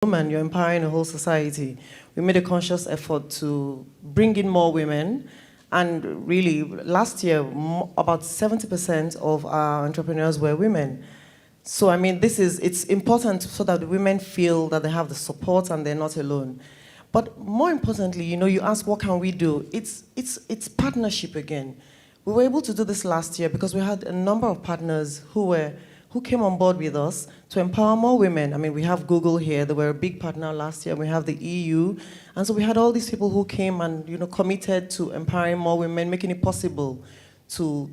woman, you're empowering a whole society. We made a conscious effort to bring in more women. And really, last year, about 70% of our entrepreneurs were women. So, I mean, it's important so that the women feel that they have the support and they're not alone. But more importantly, you ask, what can we do? It's partnership again. We were able to do this last year because we had a number of partners who came on board with us to empower more women. I mean, we have Google here. They were a big partner last year. We have the EU. And so we had all these people who came and, committed to empowering more women, making it possible to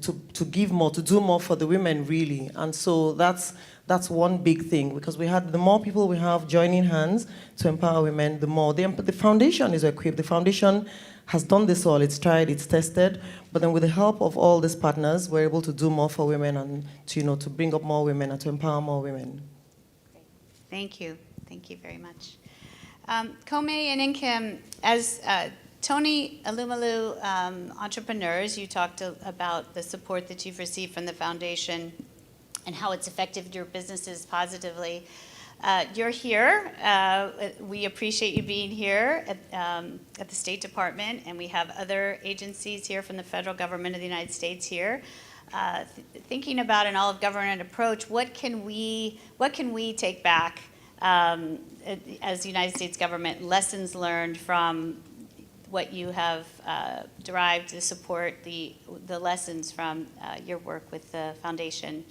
give more, to do more for the women, really. And so that's one big thing, because the more people we have joining hands to empower women, the more. The foundation is equipped. The foundation has done this all. It's tried, it's tested, but then with the help of all these partners, we're able to do more for women and to bring up more women and to empower more women. Great. Thank you. Thank you very much. Kome and Nkem, as Tony Elumelu entrepreneurs, you talked about the support that you've received from the foundation and how it's affected your businesses positively. You're here. We appreciate you being here at the State Department, and we have other agencies here from the federal government of the United States here. Thinking about an all-of-government approach, what can we take back as the United States government, lessons learned from what you have derived to support the lessons from your work with the foundation?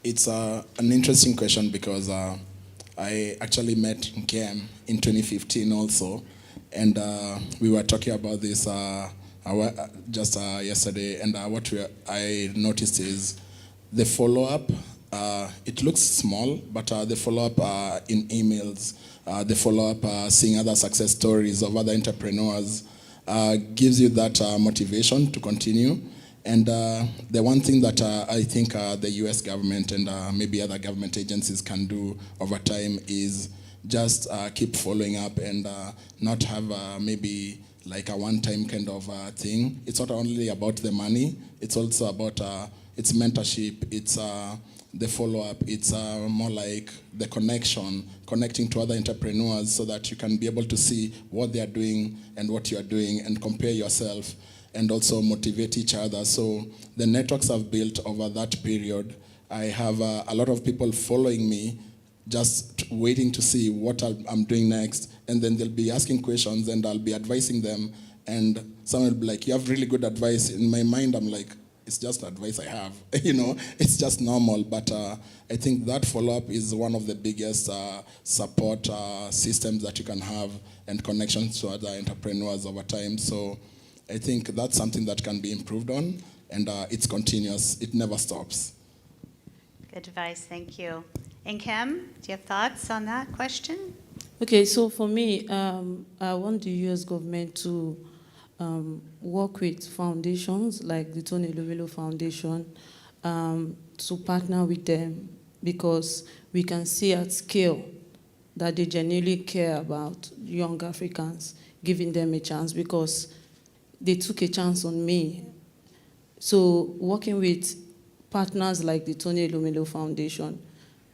It's an interesting question because I actually met Nkem in 2015 also, and we were talking about this just yesterday, and what I noticed is the follow-up. It looks small, but the follow-up in emails, the follow-up seeing other success stories of other entrepreneurs gives you that motivation to continue. And the one thing that I think the US government and maybe other government agencies can do over time is just keep following up and not have maybe like a one-time kind of thing. It's not only about the money, it's also about it's mentorship, it's the follow-up, it's more like the connecting to other entrepreneurs so that you can be able to see what they are doing and what you are doing and compare yourself, and also motivate each other. So the networks I've built over that period, I have a lot of people following me, just waiting to see what I'm doing next. And then they'll be asking questions and I'll be advising them. And someone will be like, you have really good advice. In my mind, I'm like, it's just advice I have. It's just normal. But I think that follow-up is one of the biggest support systems that you can have and connections to other entrepreneurs over time. So I think that's something that can be improved on, and it's continuous. It never stops. Good advice. Thank you. Nkem, do you have thoughts on that question? Okay, so for me, I want the U.S. government to work with foundations like the Tony Elumelu Foundation to partner with them, because we can see at scale that they genuinely care about young Africans, giving them a chance, because they took a chance on me. So working with partners like the Tony Elumelu Foundation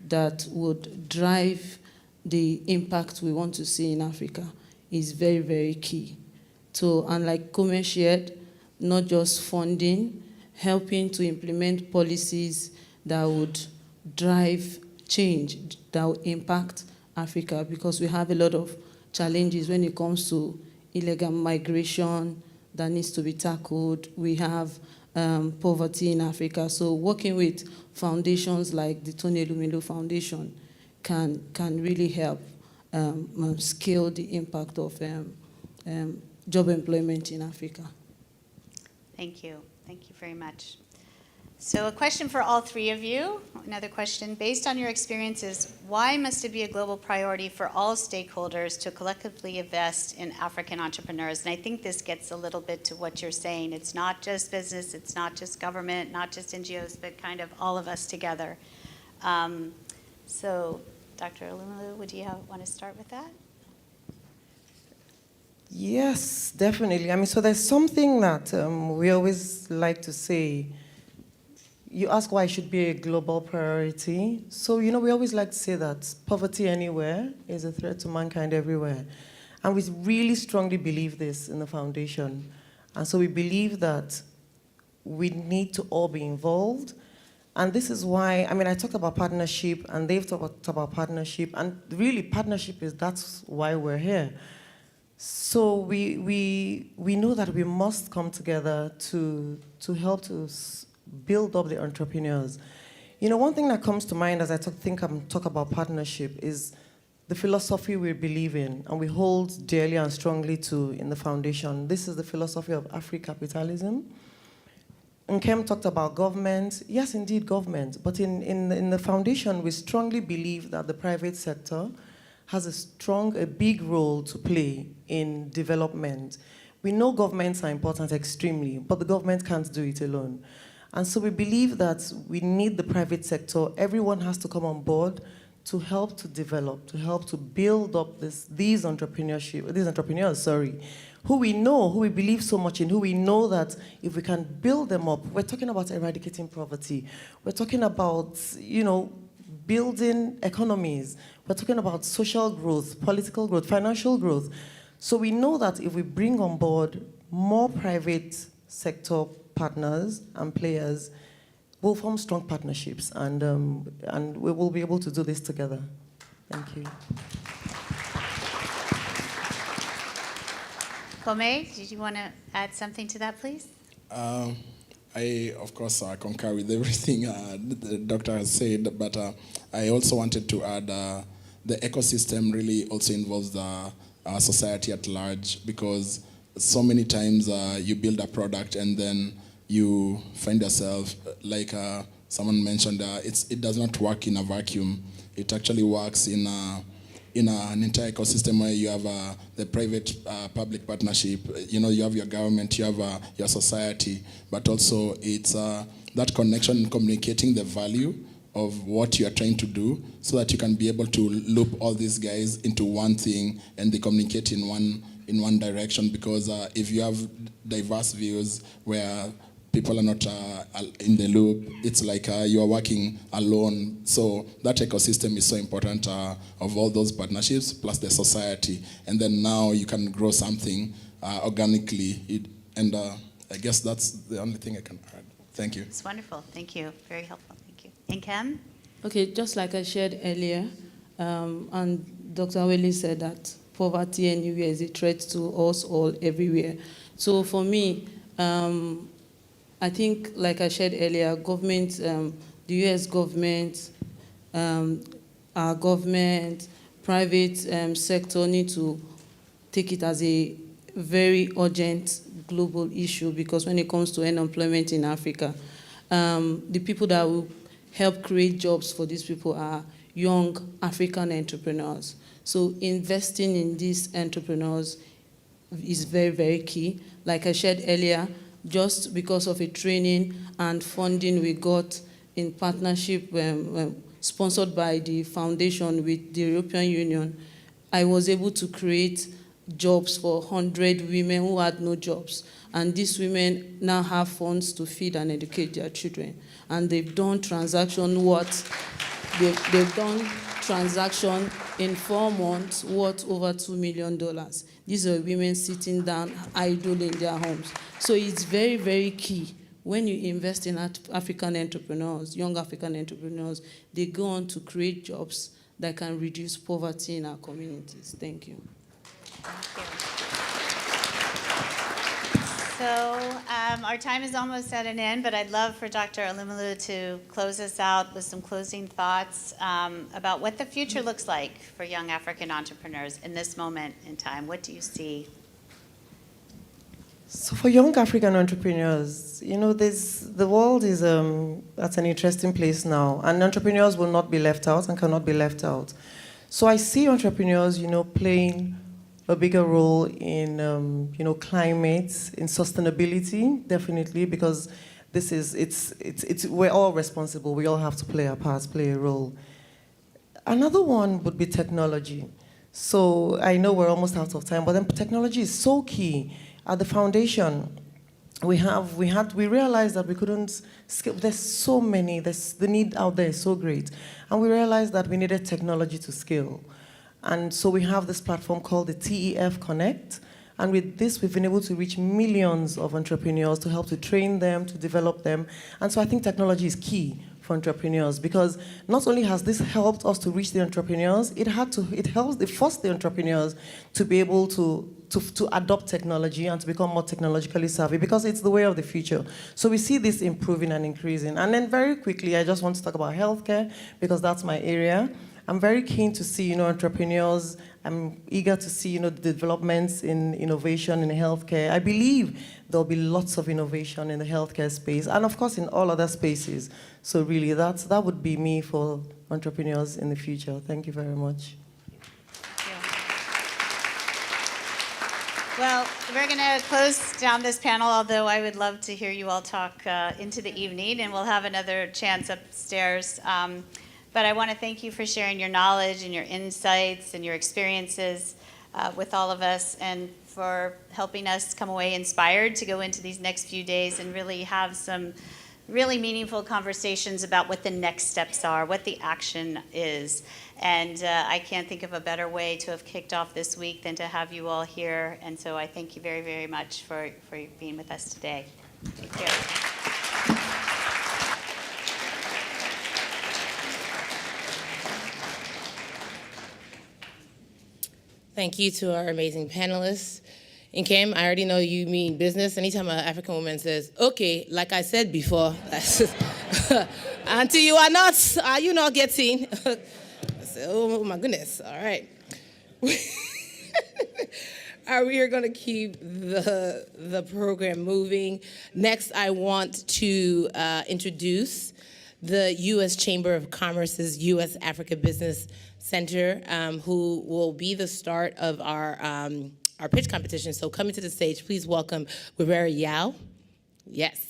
that would drive the impact we want to see in Africa is very, very key. So, and like Kome shared, not just funding, helping to implement policies that would drive change, that would impact Africa, because we have a lot of challenges when it comes to illegal migration that needs to be tackled. We have poverty in Africa. So working with foundations like the Tony Elumelu Foundation can really help scale the impact of job employment in Africa. Thank you. Thank you very much. So a question for all three of you. Another question. Based on your experiences, why must it be a global priority for all stakeholders to collectively invest in African entrepreneurs? And I think this gets a little bit to what you're saying. It's not just business, it's not just government, not just NGOs, but kind of all of us together. So Dr. Elumelu, would you want to start with that? Yes, definitely. I mean, so there's something that we always like to say. you ask why it should be a global priority. So, we always like to say that poverty anywhere is a threat to mankind everywhere. And we really strongly believe this in the foundation. And so we believe that we need to all be involved. And this is why, I talked about partnership, and they've talked about partnership, and really that's why we're here. So we know that we must come together to help to build up the entrepreneurs. One thing that comes to mind as I talk about partnership is the philosophy we believe in and we hold dearly and strongly to in the foundation. This is the philosophy of Afri-capitalism. Nkem talked about government. Yes, indeed, government. But in the foundation, we strongly believe that the private sector has a big role to play in development. We know governments are important extremely, but the government can't do it alone. And so we believe that we need the private sector. Everyone has to come on board to help to develop, to help to build up these entrepreneurs, who we know, who we believe so much in, who we know that if we can build them up, we're talking about eradicating poverty. We're talking about, building economies. We're talking about social growth, political growth, financial growth. So we know that if we bring on board more private sector partners and players, we'll form strong partnerships, and we will be able to do this together. Thank you. Kome, did you want to add something to that, please? I, of course, concur with everything the doctor has said, but I also wanted to add the ecosystem really also involves our society at large, because so many times you build a product and then you find yourself, like someone mentioned, it does not work in a vacuum. It actually works in an entire ecosystem where you have the private-public partnership. You have your government, you have your society, but also it's that connection and communicating the value of what you are trying to do, so that you can be able to loop all these guys into one thing and they communicate in one direction. Because if you have diverse views where people are not in the loop, it's like you are working alone. So that ecosystem is so important of all those partnerships, plus the society. And then now you can grow something organically. And I guess that's the only thing I can add. Thank you. It's wonderful. Thank you. Very helpful. Thank you. Nkem? Okay, just like I shared earlier, and Dr. Willie said that poverty anywhere is a threat to us all everywhere. So for me, I think, like I shared earlier, government, the US government, our government, private sector need to take it as a very urgent global issue, because when it comes to unemployment in Africa, the people that will help create jobs for these people are young African entrepreneurs. So investing in these entrepreneurs is very, very key. Like I shared earlier, just because of a training and funding we got in partnership sponsored by the foundation with the European Union, I was able to create jobs for 100 women who had no jobs. And these women now have funds to feed and educate their children. And they've done they've done transaction in 4 months worth over $2 million. These are women sitting down, idle in their homes. So it's very, very key. When you invest in African entrepreneurs, young African entrepreneurs, they go on to create jobs that can reduce poverty in our communities. Thank you. Thank you. So our time is almost at an end, but I'd love for Dr. Elumelu to close us out with some closing thoughts about what the future looks like for young African entrepreneurs in this moment in time. What do you see? So for young African entrepreneurs, the world is at an interesting place now, and entrepreneurs will not be left out and cannot be left out. So I see entrepreneurs, playing a bigger role in, climate, in sustainability, definitely, because we're all responsible. We all have to play our parts, play a role. Another one would be technology. So I know we're almost out of time, but then technology is so key. At the foundation, we realized that we couldn't scale. There's so many, the need out there is so great. And we realized that we needed technology to scale. And so we have this platform called the TEF Connect. And with this, we've been able to reach millions of entrepreneurs to help to train them, to develop them. And so I think technology is key for entrepreneurs, because not only has this helped us to reach the entrepreneurs, it forced the entrepreneurs to be able to adopt technology and to become more technologically savvy, because it's the way of the future. So we see this improving and increasing. And then very quickly, I just want to talk about healthcare, because that's my area. I'm very keen to see, entrepreneurs. I'm eager to see, the developments in innovation in healthcare. I believe there'll be lots of innovation in the healthcare space, and of course in all other spaces. So really, that would be me for entrepreneurs in the future. Thank you very much. Well, we're going to close down this panel, although I would love to hear you all talk into the evening, and we'll have another chance upstairs. But I want to thank you for sharing your knowledge and your insights and your experiences with all of us, and for helping us come away inspired to go into these next few days and really have some really meaningful conversations about what the next steps are, what the action is. And I can't think of a better way to have kicked off this week than to have you all here. And so I thank you very, very much for being with us today. Take care. Thank you to our amazing panelists. And Kim, I already know you mean business. Anytime an African woman says, okay, like I said before, until you are you not getting? I said, oh my goodness, all right. We are going to keep the program moving. Next, I want to introduce the U.S. Chamber of Commerce's U.S. Africa Business Center, who will be the start of our pitch competition. So coming to the stage, please welcome Rivera Yao. Yes.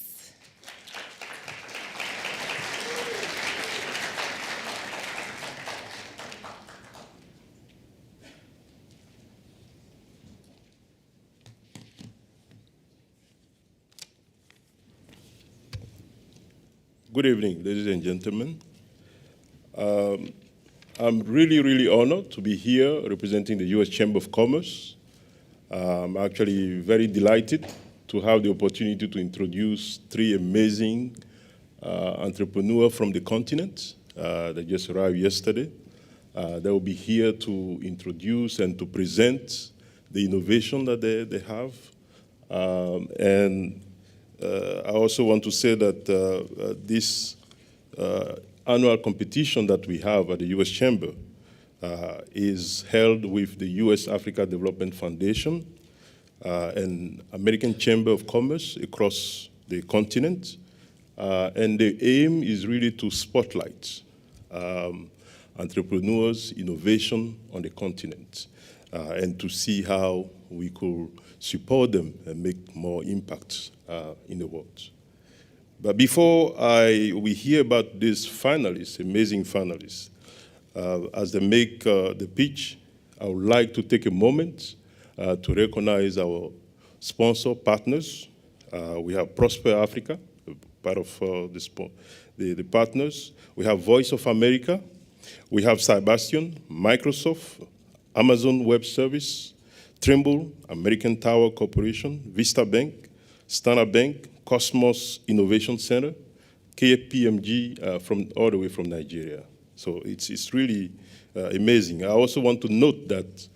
Good evening, ladies and gentlemen. I'm really, really honored to be here representing the U.S. Chamber of Commerce. I'm actually very delighted to have the opportunity to introduce three amazing entrepreneurs from the continent that just arrived yesterday. They will be here to introduce and to present the innovation that they have. I also want to say that this annual competition that we have at the U.S. Chamber is held with the U.S. Africa Development Foundation and American Chamber of Commerce across the continent. And the aim is really to spotlight entrepreneurs, innovation on the continent, and to see how we could support them and make more impact in the world. But before we hear about these finalists, amazing finalists, as they make the pitch, I would like to take a moment to recognize our sponsor partners. We have Prosper Africa, part of the partners. We have Voice of America. We have Sebastian, Microsoft, Amazon Web Service, Trimble, American Tower Corporation, Vista Bank, Standard Bank, Cosmos Innovation Center, KPMG from all the way from Nigeria. So it's really amazing. I also want to note that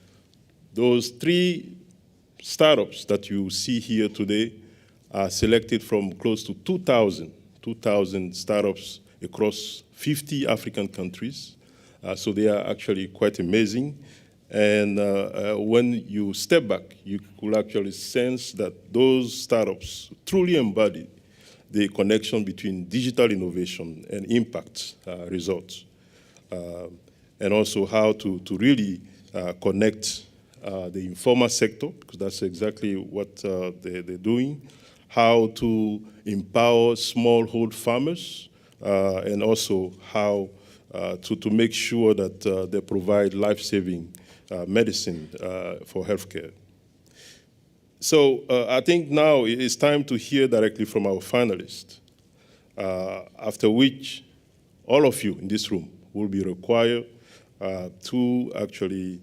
those three startups that you see here today are selected from close to 2,000 startups across 50 African countries. So they are actually quite amazing. And when you step back, you could actually sense that those startups truly embody the connection between digital innovation and impact results. And also how to really connect the informal sector, because that's exactly what they're doing, how to empower smallhold farmers, and also how to make sure that they provide life-saving medicine for healthcare. So I think now it is time to hear directly from our finalists, after which all of you in this room will be required to actually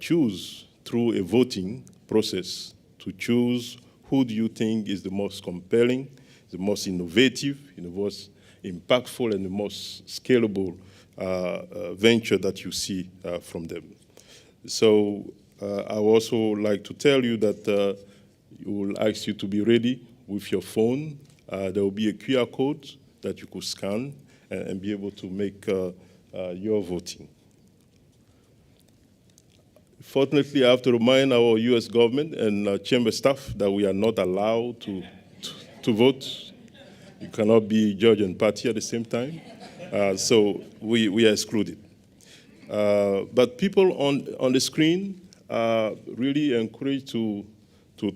choose through a voting process to choose who do you think is the most compelling, the most innovative, the most impactful, and the most scalable venture that you see from them. So I would also like to tell you that we will ask you to be ready with your phone. There will be a QR code that you could scan and be able to make your voting. Fortunately, I have to remind our US government and chamber staff that we are not allowed to vote. You cannot be judge and party at the same time. So we are excluded. But people on the screen are really encouraged to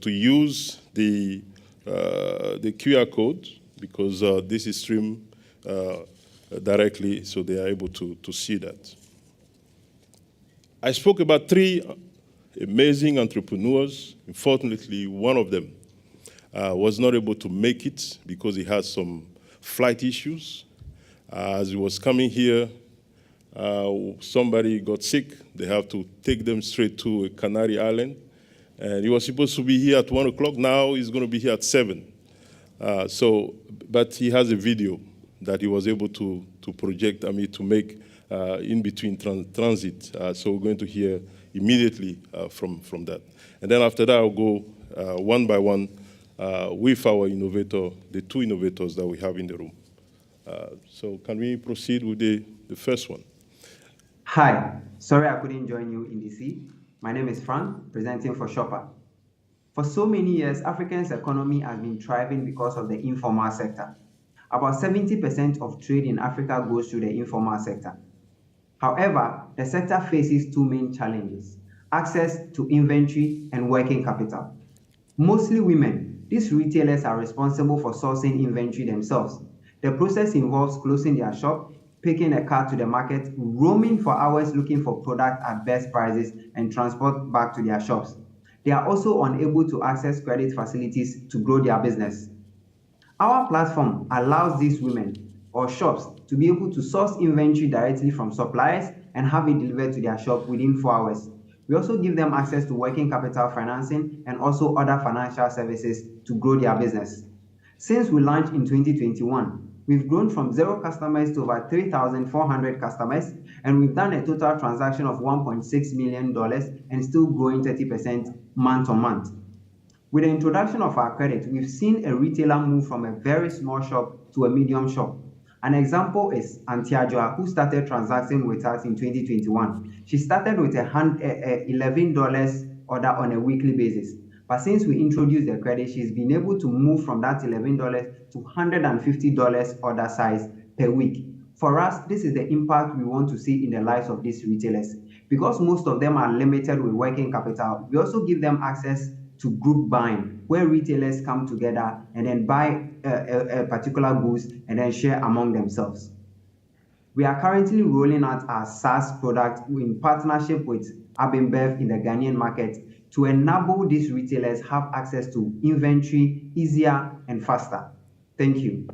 use the QR code because this is streamed directly, so they are able to see that. I spoke about 3 amazing entrepreneurs. Unfortunately, one of them was not able to make it because he had some flight issues. As he was coming here, somebody got sick. They have to take them straight to a Canary Island. And he was supposed to be here at 1 o'clock. Now he's going to be here at 7. But he has a video that he was able to project, to make in between transit. So we're going to hear immediately from that. And then after that, I'll go one by one with our innovator, the 2 innovators that we have in the room. So can we proceed with the first one? Hi, sorry I couldn't join you in DC. My name is Frank, presenting for Shopper. For so many years, Africa's economy has been thriving because of the informal sector. About 70% of trade in Africa goes through the informal sector. However, the sector faces 2 main challenges: access to inventory and working capital. Mostly women, these retailers are responsible for sourcing inventory themselves. The process involves closing their shop, picking a car to the market, roaming for hours looking for product at best prices, and transport back to their shops. They are also unable to access credit facilities to grow their business. Our platform allows these women or shops to be able to source inventory directly from suppliers and have it delivered to their shop within 4 hours. We also give them access to working capital financing and also other financial services to grow their business. Since we launched in 2021, we've grown from 0 customers to over 3,400 customers, and we've done a total transaction of $1.6 million and still growing 30% month on month. With the introduction of our credit, we've seen a retailer move from a very small shop to a medium shop. An example is Antiajoa, who started transacting with us in 2021. She started with a $11 order on a weekly basis. But since we introduced the credit, she's been able to move from that $11 to $150 order size per week. For us, this is the impact we want to see in the lives of these retailers. Because most of them are limited with working capital, we also give them access to group buying, where retailers come together and then buy a particular goods and then share among themselves. We are currently rolling out our SaaS product in partnership with Abimbev in the Ghanaian market to enable these retailers have access to inventory easier and faster. Thank you.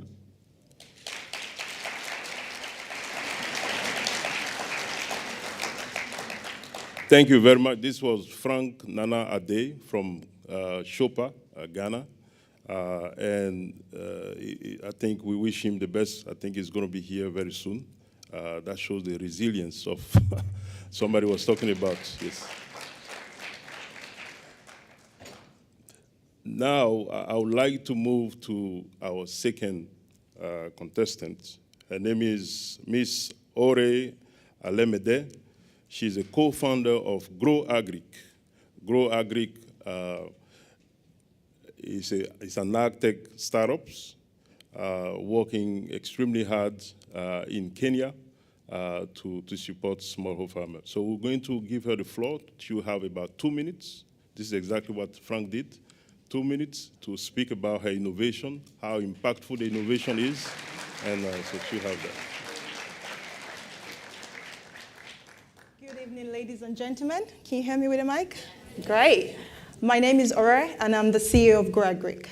Thank you very much. This was Frank Nana Ade from Shopa, Ghana. I think we wish him the best. I think he's going to be here very soon. That shows the resilience of somebody was talking about. Yes. Now, I would like to move to our second contestant. Her name is Miss Ore Alemede. She's a co-founder of Grow Agric. Grow Agric is an agtech startup working extremely hard in Kenya to support smallholder farmers. So we're going to give her the floor. She'll have about 2 minutes. This is exactly what Frank did. 2 minutes to speak about her innovation, how impactful the innovation is, and so she'll have that. Good evening, ladies and gentlemen. Can you hear me with a mic? Great. My name is Ore, and I'm the CEO of Grow Agric.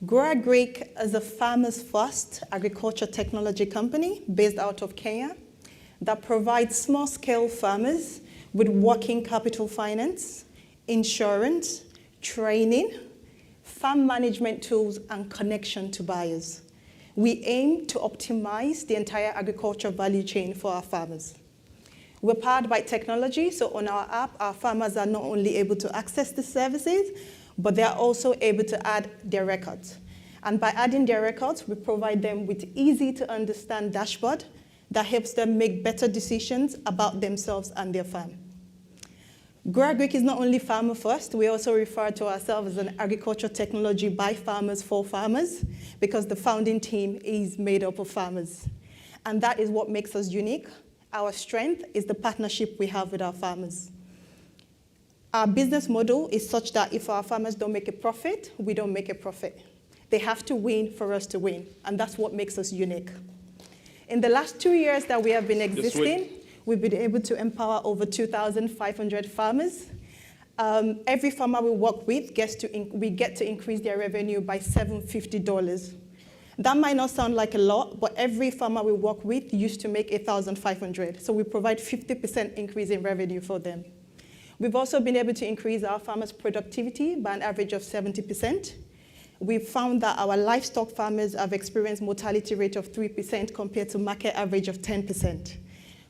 Grow Agric is a farmers first agriculture technology company based out of Kenya that provides small-scale farmers with working capital finance, insurance, training, farm management tools, and connection to buyers. We aim to optimize the entire agriculture value chain for our farmers. We're powered by technology, so on our app, our farmers are not only able to access the services, but they are also able to add their records. And by adding their records, we provide them with easy-to-understand dashboard that helps them make better decisions about themselves and their farm. Grow Agric is not only farmer first, we also refer to ourselves as an agriculture technology by farmers for farmers, because the founding team is made up of farmers. And that is what makes us unique. Our strength is the partnership we have with our farmers. Our business model is such that if our farmers don't make a profit, we don't make a profit. They have to win for us to win, and that's what makes us unique. In the last 2 years that we have been existing, we've been able to empower over 2,500 farmers. Every farmer we work with we get to increase their revenue by $750. That might not sound like a lot, but every farmer we work with used to make $1,500. So we provide 50% increase in revenue for them. We've also been able to increase our farmers' productivity by an average of 70%. We've found that our livestock farmers have experienced mortality rate of 3% compared to market average of 10%.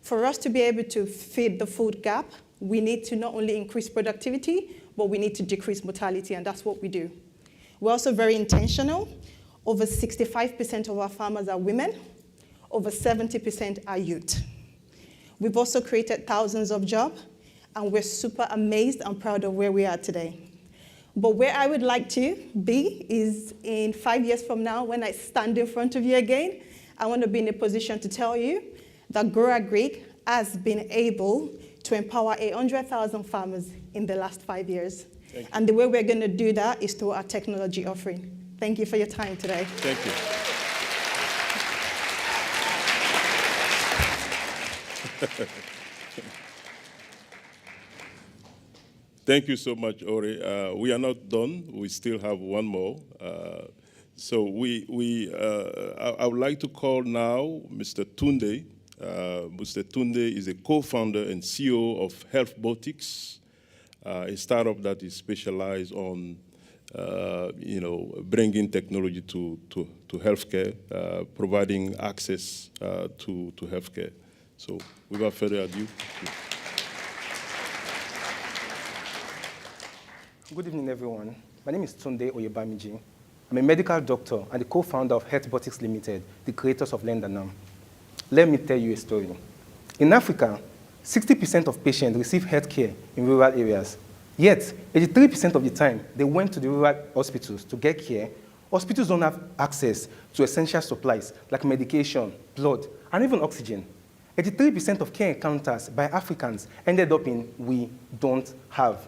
For us to be able to feed the food gap, we need to not only increase productivity, but we need to decrease mortality, and that's what we do. We're also very intentional. Over 65% of our farmers are women. Over 70% are youth. We've also created thousands of jobs, and we're super amazed and proud of where we are today. But where I would like to be is in 5 years from now, when I stand in front of you again, I want to be in a position to tell you that Grow Agric has been able to empower 100,000 farmers in the last 5 years. And the way we're going to do that is through our technology offering. Thank you for your time today. Thank you. Thank you so much, Ore. We are not done. We still have one more. So I would like to call now Mr. Tunde. Mr. Tunde is a co-founder and CEO of Healthbotics, a startup that is specialized on bringing technology to healthcare, providing access to healthcare. So without further ado. Good evening, everyone. My name is Tunde Oyebamiji. I'm a medical doctor and the co-founder of Healthbotics Limited, the creators of Lendanam. Let me tell you a story. In Africa, 60% of patients receive healthcare in rural areas. Yet, 83% of the time they went to the rural hospitals to get care, hospitals don't have access to essential supplies like medication, blood, and even oxygen. 83% of care encounters by Africans ended up in we don't have.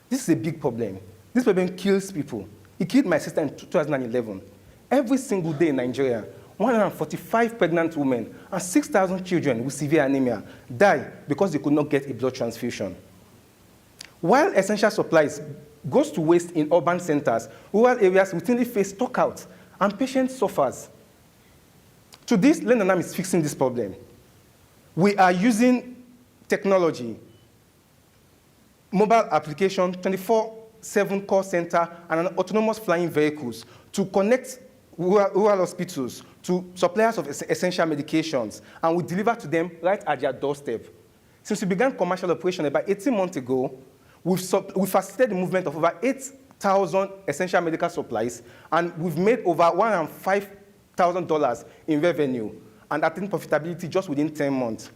This is a big problem. This problem kills people. It killed my sister in 2011. Every single day in Nigeria, 145 pregnant women and 6,000 children with severe anemia die because they could not get a blood transfusion. While essential supplies goes to waste in urban centers, rural areas routinely face stockouts and patients suffer. To this, Lendanam is fixing this problem. We are using technology, mobile application, 24/7 call center, and an autonomous flying vehicles to connect rural hospitals to suppliers of essential medications, and we deliver to them right at their doorstep. Since we began commercial operation about 18 months ago, we've facilitated the movement of over 8,000 essential medical supplies, and we've made over $105,000 in revenue and attained profitability just within 10 months.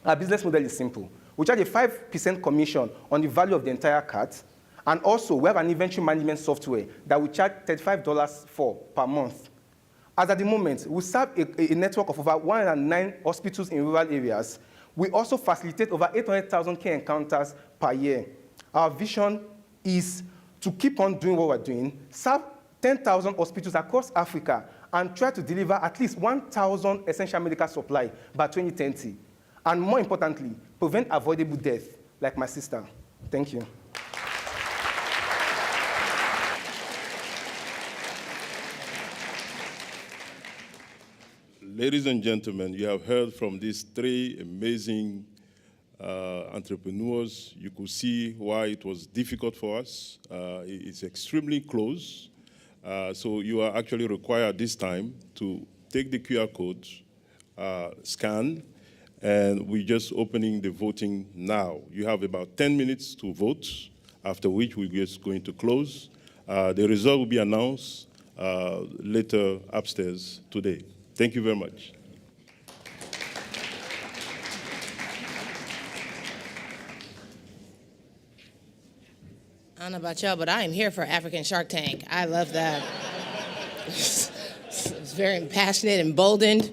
Our business model is simple. We charge a 5% commission on the value of the entire cart, and also we have an inventory management software that we charge $35 for per month. As at the moment, we serve a network of over 109 hospitals in rural areas. We also facilitate over 800,000 care encounters per year. Our vision is to keep on doing what we're doing, serve 10,000 hospitals across Africa, and try to deliver at least 1,000 essential medical supply by 2020. And more importantly, prevent avoidable death, like my sister. Thank you. ladies and gentlemen, you have heard from these three amazing entrepreneurs. You could see why it was difficult for us. It's extremely close. So you are actually required this time to take the QR code, scan, and we're just opening the voting now. You have about 10 minutes to vote, after which we're just going to close. The result will be announced later upstairs today. Thank you very much. I don't know about y'all, but I am here for African Shark Tank. I love that. It's very passionate and emboldened.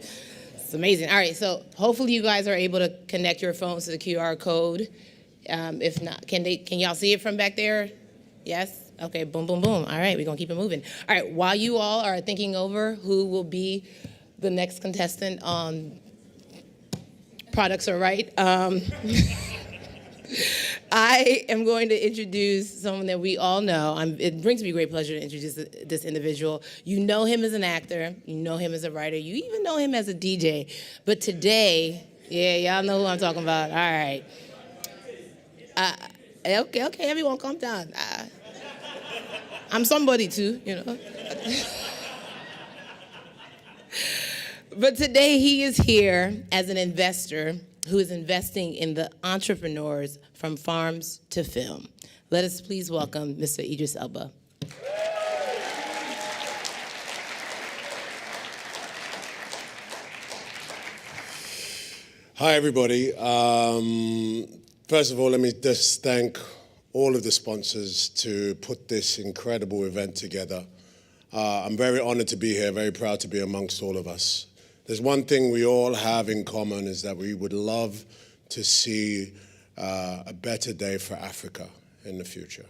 It's amazing. All right, so hopefully you guys are able to connect your phones to the QR code. If not, can y'all see it from back there? Yes? Okay, boom, boom, boom. All right, we're gonna keep it moving. All right, while you all are thinking over who will be the next contestant on Products Are Right, I am going to introduce someone that we all know. It brings me great pleasure to introduce this individual. You know him as an actor, you know him as a writer, you even know him as a DJ. But today, yeah, y'all know who I'm talking about. All right. Okay, everyone calm down. I'm somebody too, you know. But today he is here as an investor who is investing in the entrepreneurs from farms to film. Let us please welcome Mr. Idris Elba. Hi, everybody. First of all, let me just thank all of the sponsors to put this incredible event together. I'm very honored to be here, very proud to be amongst all of us. There's one thing we all have in common is that we would love to see a better day for Africa in the future.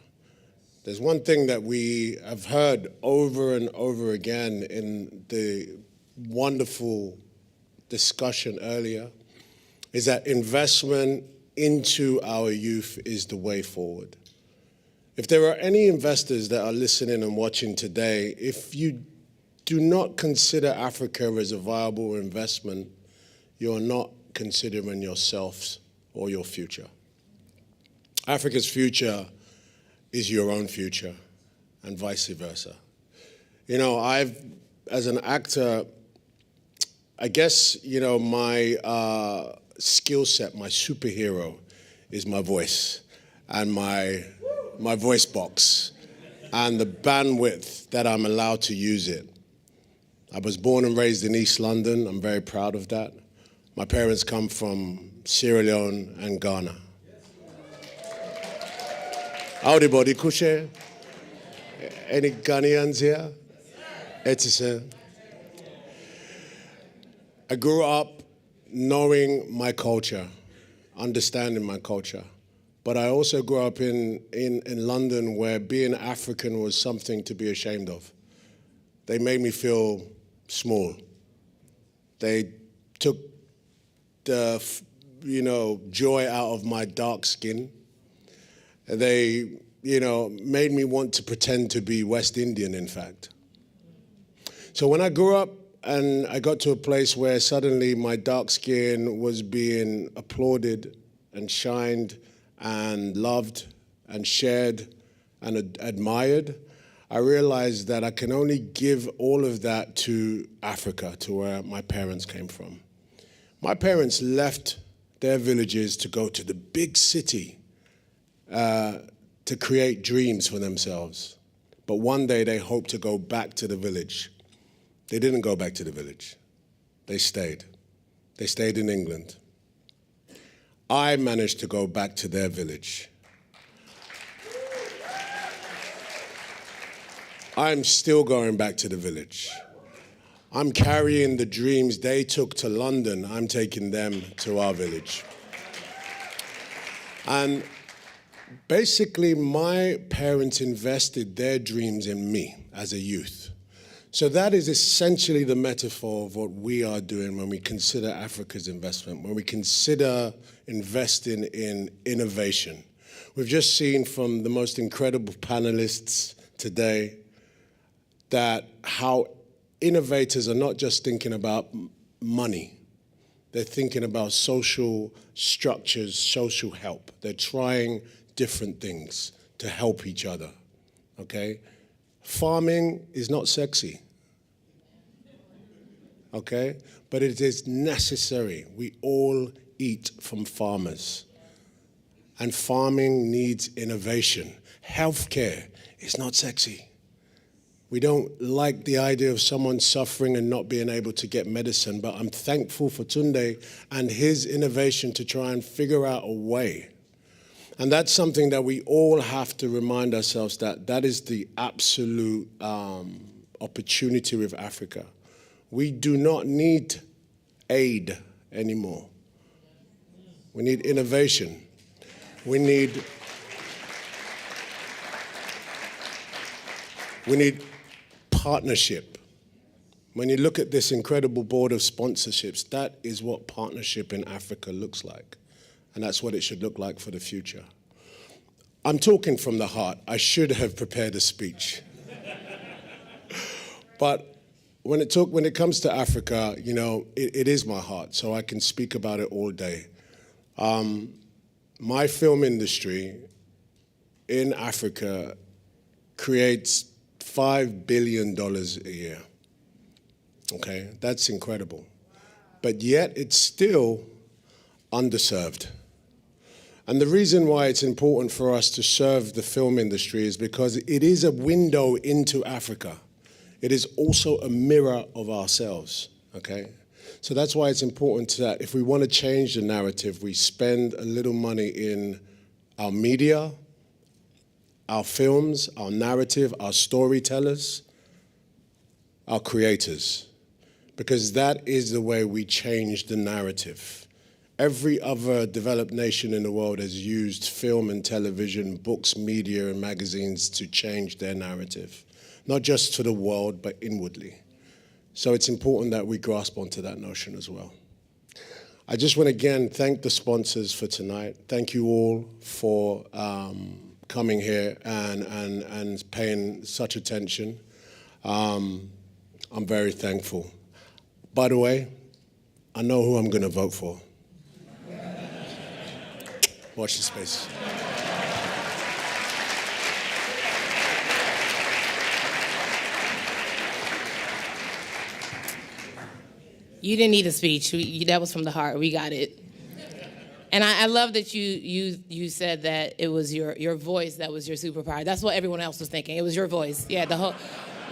There's one thing that we have heard over and over again in the wonderful discussion earlier, is that investment into our youth is the way forward. If there are any investors that are listening and watching today, if you do not consider Africa as a viable investment, you're not considering yourselves or your future. Africa's future is your own future, and vice versa. You know, as an actor, I guess, you know, my skill set, my superhero, is my voice and my voice box and the bandwidth that I'm allowed to use it. I was born and raised in East London. I'm very proud of that. My parents come from Sierra Leone and Ghana. Howdy, body, kushe. Any Ghanaians here? Etise. I grew up knowing my culture, understanding my culture. But I also grew up in London where being African was something to be ashamed of. They made me feel small. They took the, joy out of my dark skin. They, made me want to pretend to be West Indian, in fact. So when I grew up and I got to a place where suddenly my dark skin was being applauded and shined and loved and shared and admired, I realized that I can only give all of that to Africa, to where my parents came from. My parents left their villages to go to the big city to create dreams for themselves. But one day they hoped to go back to the village. They didn't go back to the village. They stayed. They stayed in England. I managed to go back to their village. I'm still going back to the village. I'm carrying the dreams they took to London. I'm taking them to our village. And basically, my parents invested their dreams in me as a youth. So that is essentially the metaphor of what we are doing when we consider Africa's investment, when we consider investing in innovation. We've just seen from the most incredible panelists today that how innovators are not just thinking about money. They're thinking about social structures, social help. They're trying different things to help each other, okay? Farming is not sexy, okay? But it is necessary. We all eat from farmers. And farming needs innovation. Healthcare is not sexy. We don't like the idea of someone suffering and not being able to get medicine, but I'm thankful for Tunde and his innovation to try and figure out a way. And that's something that we all have to remind ourselves that is the absolute opportunity with Africa. We do not need aid anymore. We need innovation. We need partnership. When you look at this incredible board of sponsorships, that is what partnership in Africa looks like. And that's what it should look like for the future. I'm talking from the heart. I should have prepared a speech. But when it comes to Africa, you know, it is my heart, so I can speak about it all day. My film industry in Africa creates $5 billion a year. Okay, that's incredible. But yet it's still underserved. And the reason why it's important for us to serve the film industry is because it is a window into Africa. It is also a mirror of ourselves, okay? So that's why it's important that if we want to change the narrative, we spend a little money in our media, our films, our narrative, our storytellers, our creators, because that is the way we change the narrative. Every other developed nation in the world has used film and television, books, media, and magazines to change their narrative, not just to the world, but inwardly. So it's important that we grasp onto that notion as well. I just want to again thank the sponsors for tonight. Thank you all for coming here and paying such attention. I'm very thankful. By the way, I know who I'm going to vote for. Watch the space. You didn't need a speech. That was from the heart. We got it. And I love that you said that it was your voice that was your superpower. That's what everyone else was thinking. It was your voice. Yeah, the whole.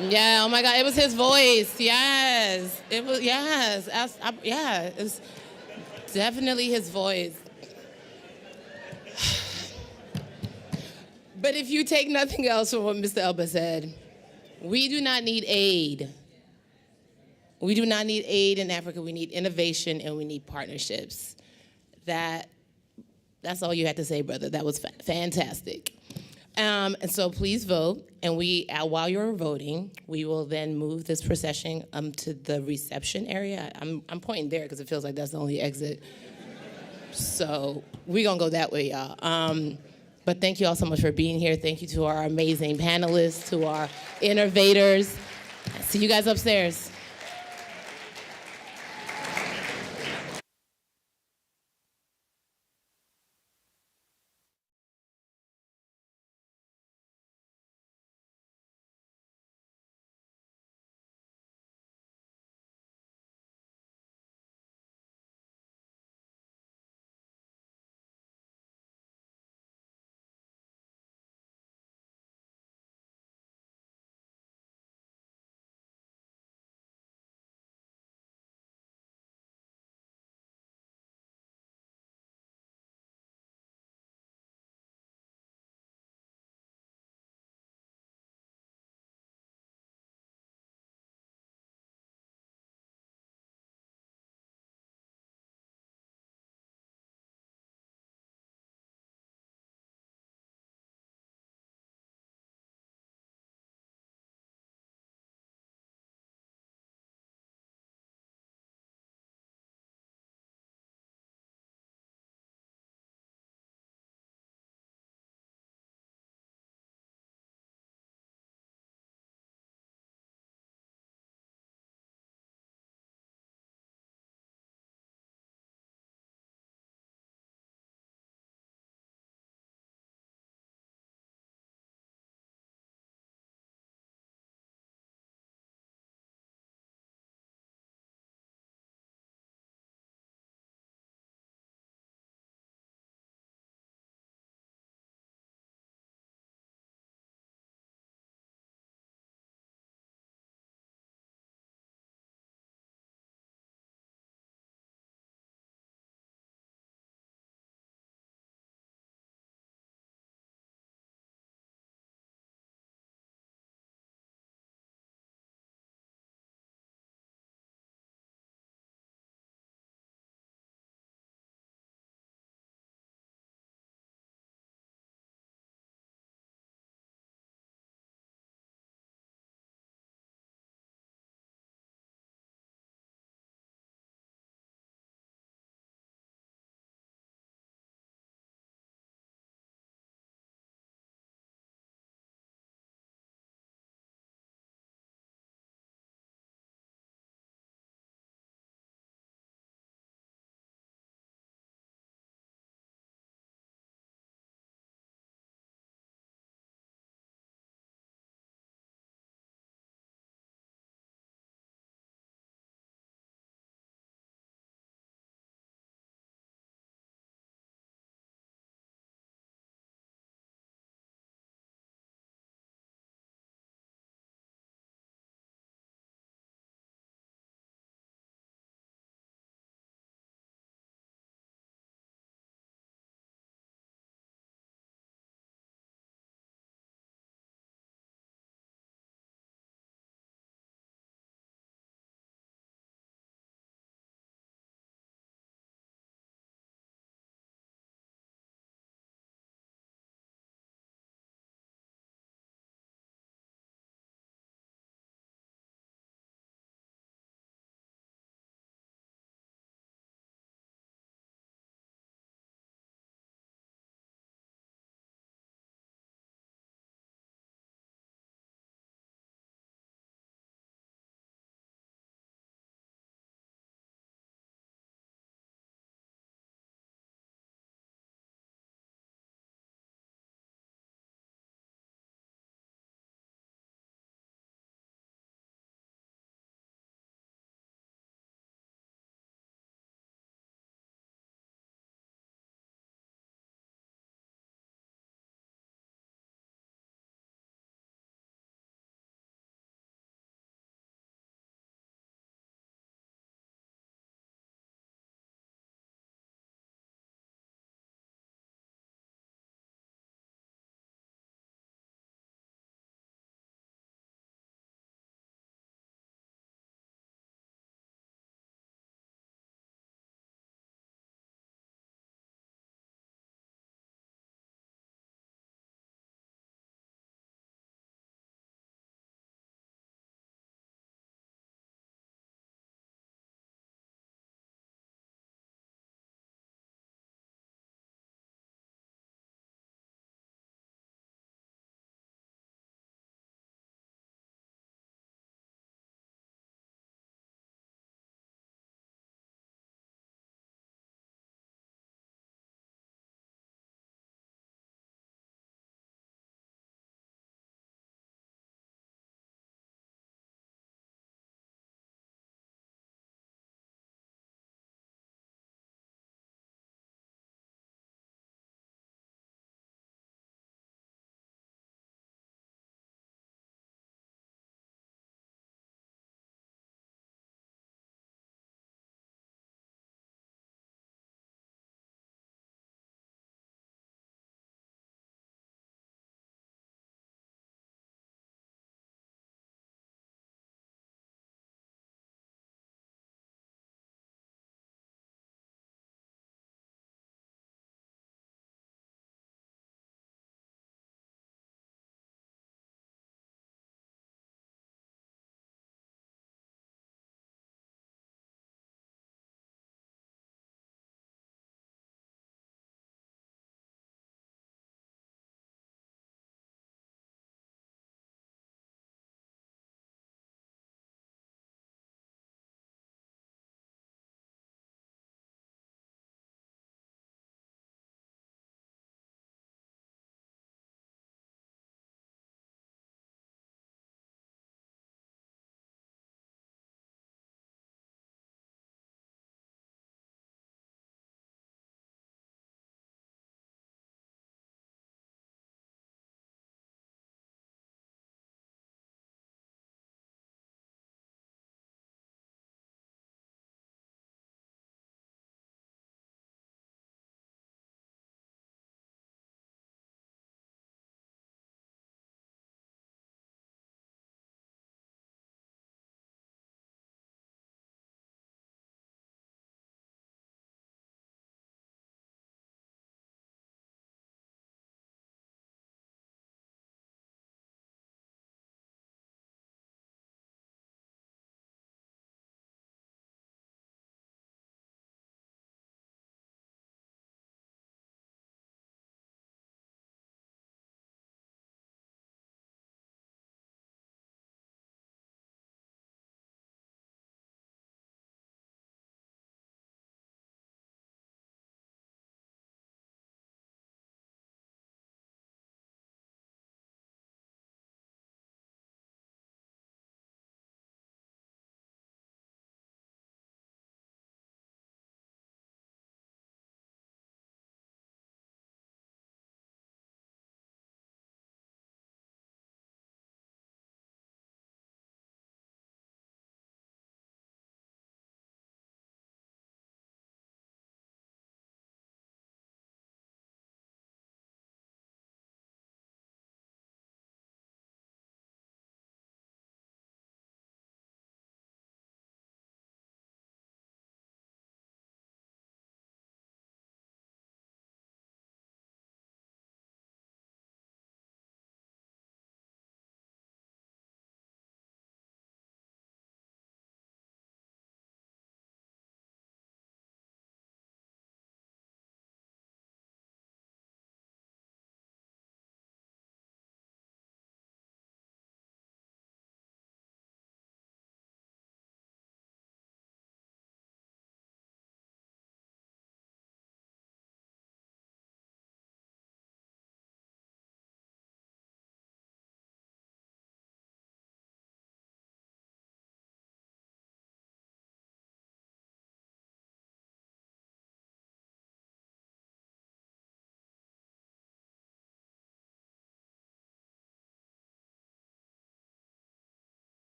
Yeah. Oh my God. It was his voice. Yes. It was. Yes. Yeah. It was definitely his voice. But if you take nothing else from what Mr. Elba said, we do not need aid. We do not need aid in Africa. We need innovation and we need partnerships. That's all you had to say, brother. That was fantastic. And so please vote. And while you're voting, we will then move this procession to the reception area. I'm pointing there because it feels like that's the only exit. So we're gonna go that way, y'all. But thank you all so much for being here. Thank you to our amazing panelists, to our innovators. See you guys upstairs.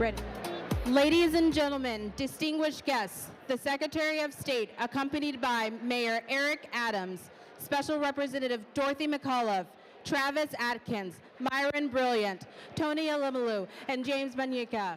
Ready. Ladies and gentlemen, distinguished guests, the Secretary of State, accompanied by Mayor Eric Adams, Special Representative Dorothy McAuliffe, Travis Atkins, Myron Brilliant, Tony Elumelu, and James Banyika.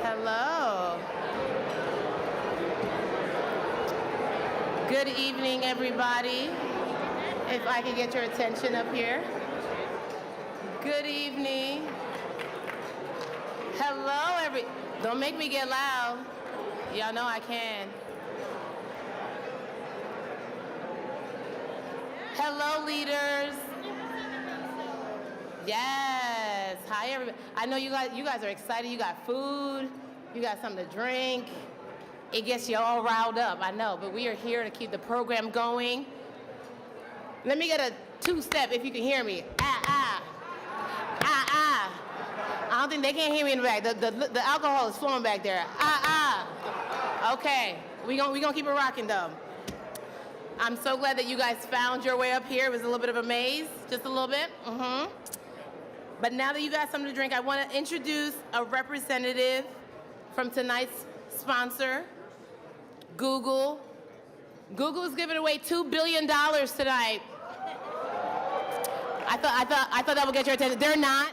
Hello. Good evening, everybody. If I could get your attention up here. Good evening. Hello, Don't make me get loud. Y'all know I can. Hello, leaders. Yes. Hi, everybody. I know you guys are excited. You got food. You got something to drink. It gets you all riled up, I know, but we are here to keep the program going. Let me get a two-step if you can hear me. I don't think they can't hear me in the back. The alcohol is flowing back there. Okay, we gonna keep it rocking though. I'm so glad that you guys found your way up here. It was a little bit of a maze, just a little bit. But now that you got something to drink, I want to introduce a representative from tonight's sponsor, Google. Google is giving away $2 billion tonight. I thought that would get your attention. They're not.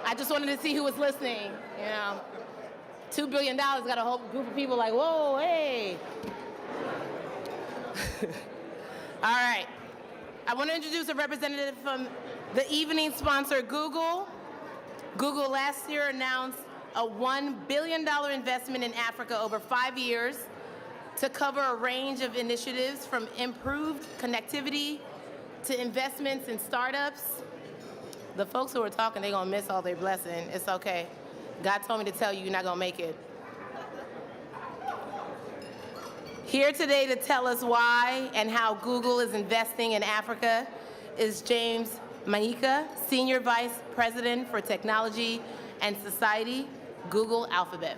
I just wanted to see who was listening, you know. $2 billion got a whole group of people like, whoa, hey. All right. I want to introduce a representative from the evening sponsor, Google. Google last year announced a $1 billion investment in Africa over 5 years to cover a range of initiatives from improved connectivity to investments in startups. The folks who are talking, they're gonna miss all their blessing. It's okay. God told me to tell you you're not gonna make it. Here today to tell us why and how Google is investing in Africa is James Banyika, Senior Vice President for Technology and Society, Google Alphabet.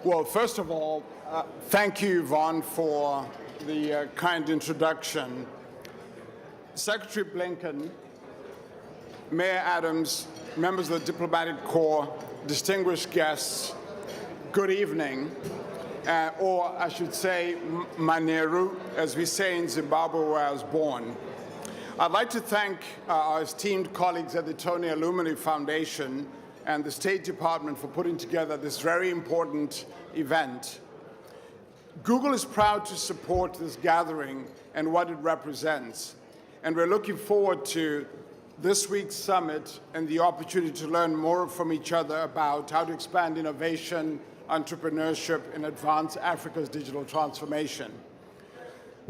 Well, first of all, thank you, Yvonne, for the kind introduction. Secretary Blinken, Mayor Adams, members of the diplomatic corps, distinguished guests, good evening, or I should say, Maneru, as we say in Zimbabwe, where I was born. I'd like to thank our esteemed colleagues at the Tony Elumelu Foundation and the State Department for putting together this very important event. Google is proud to support this gathering and what it represents, and we're looking forward to this week's summit and the opportunity to learn more from each other about how to expand innovation, entrepreneurship, and advance Africa's digital transformation.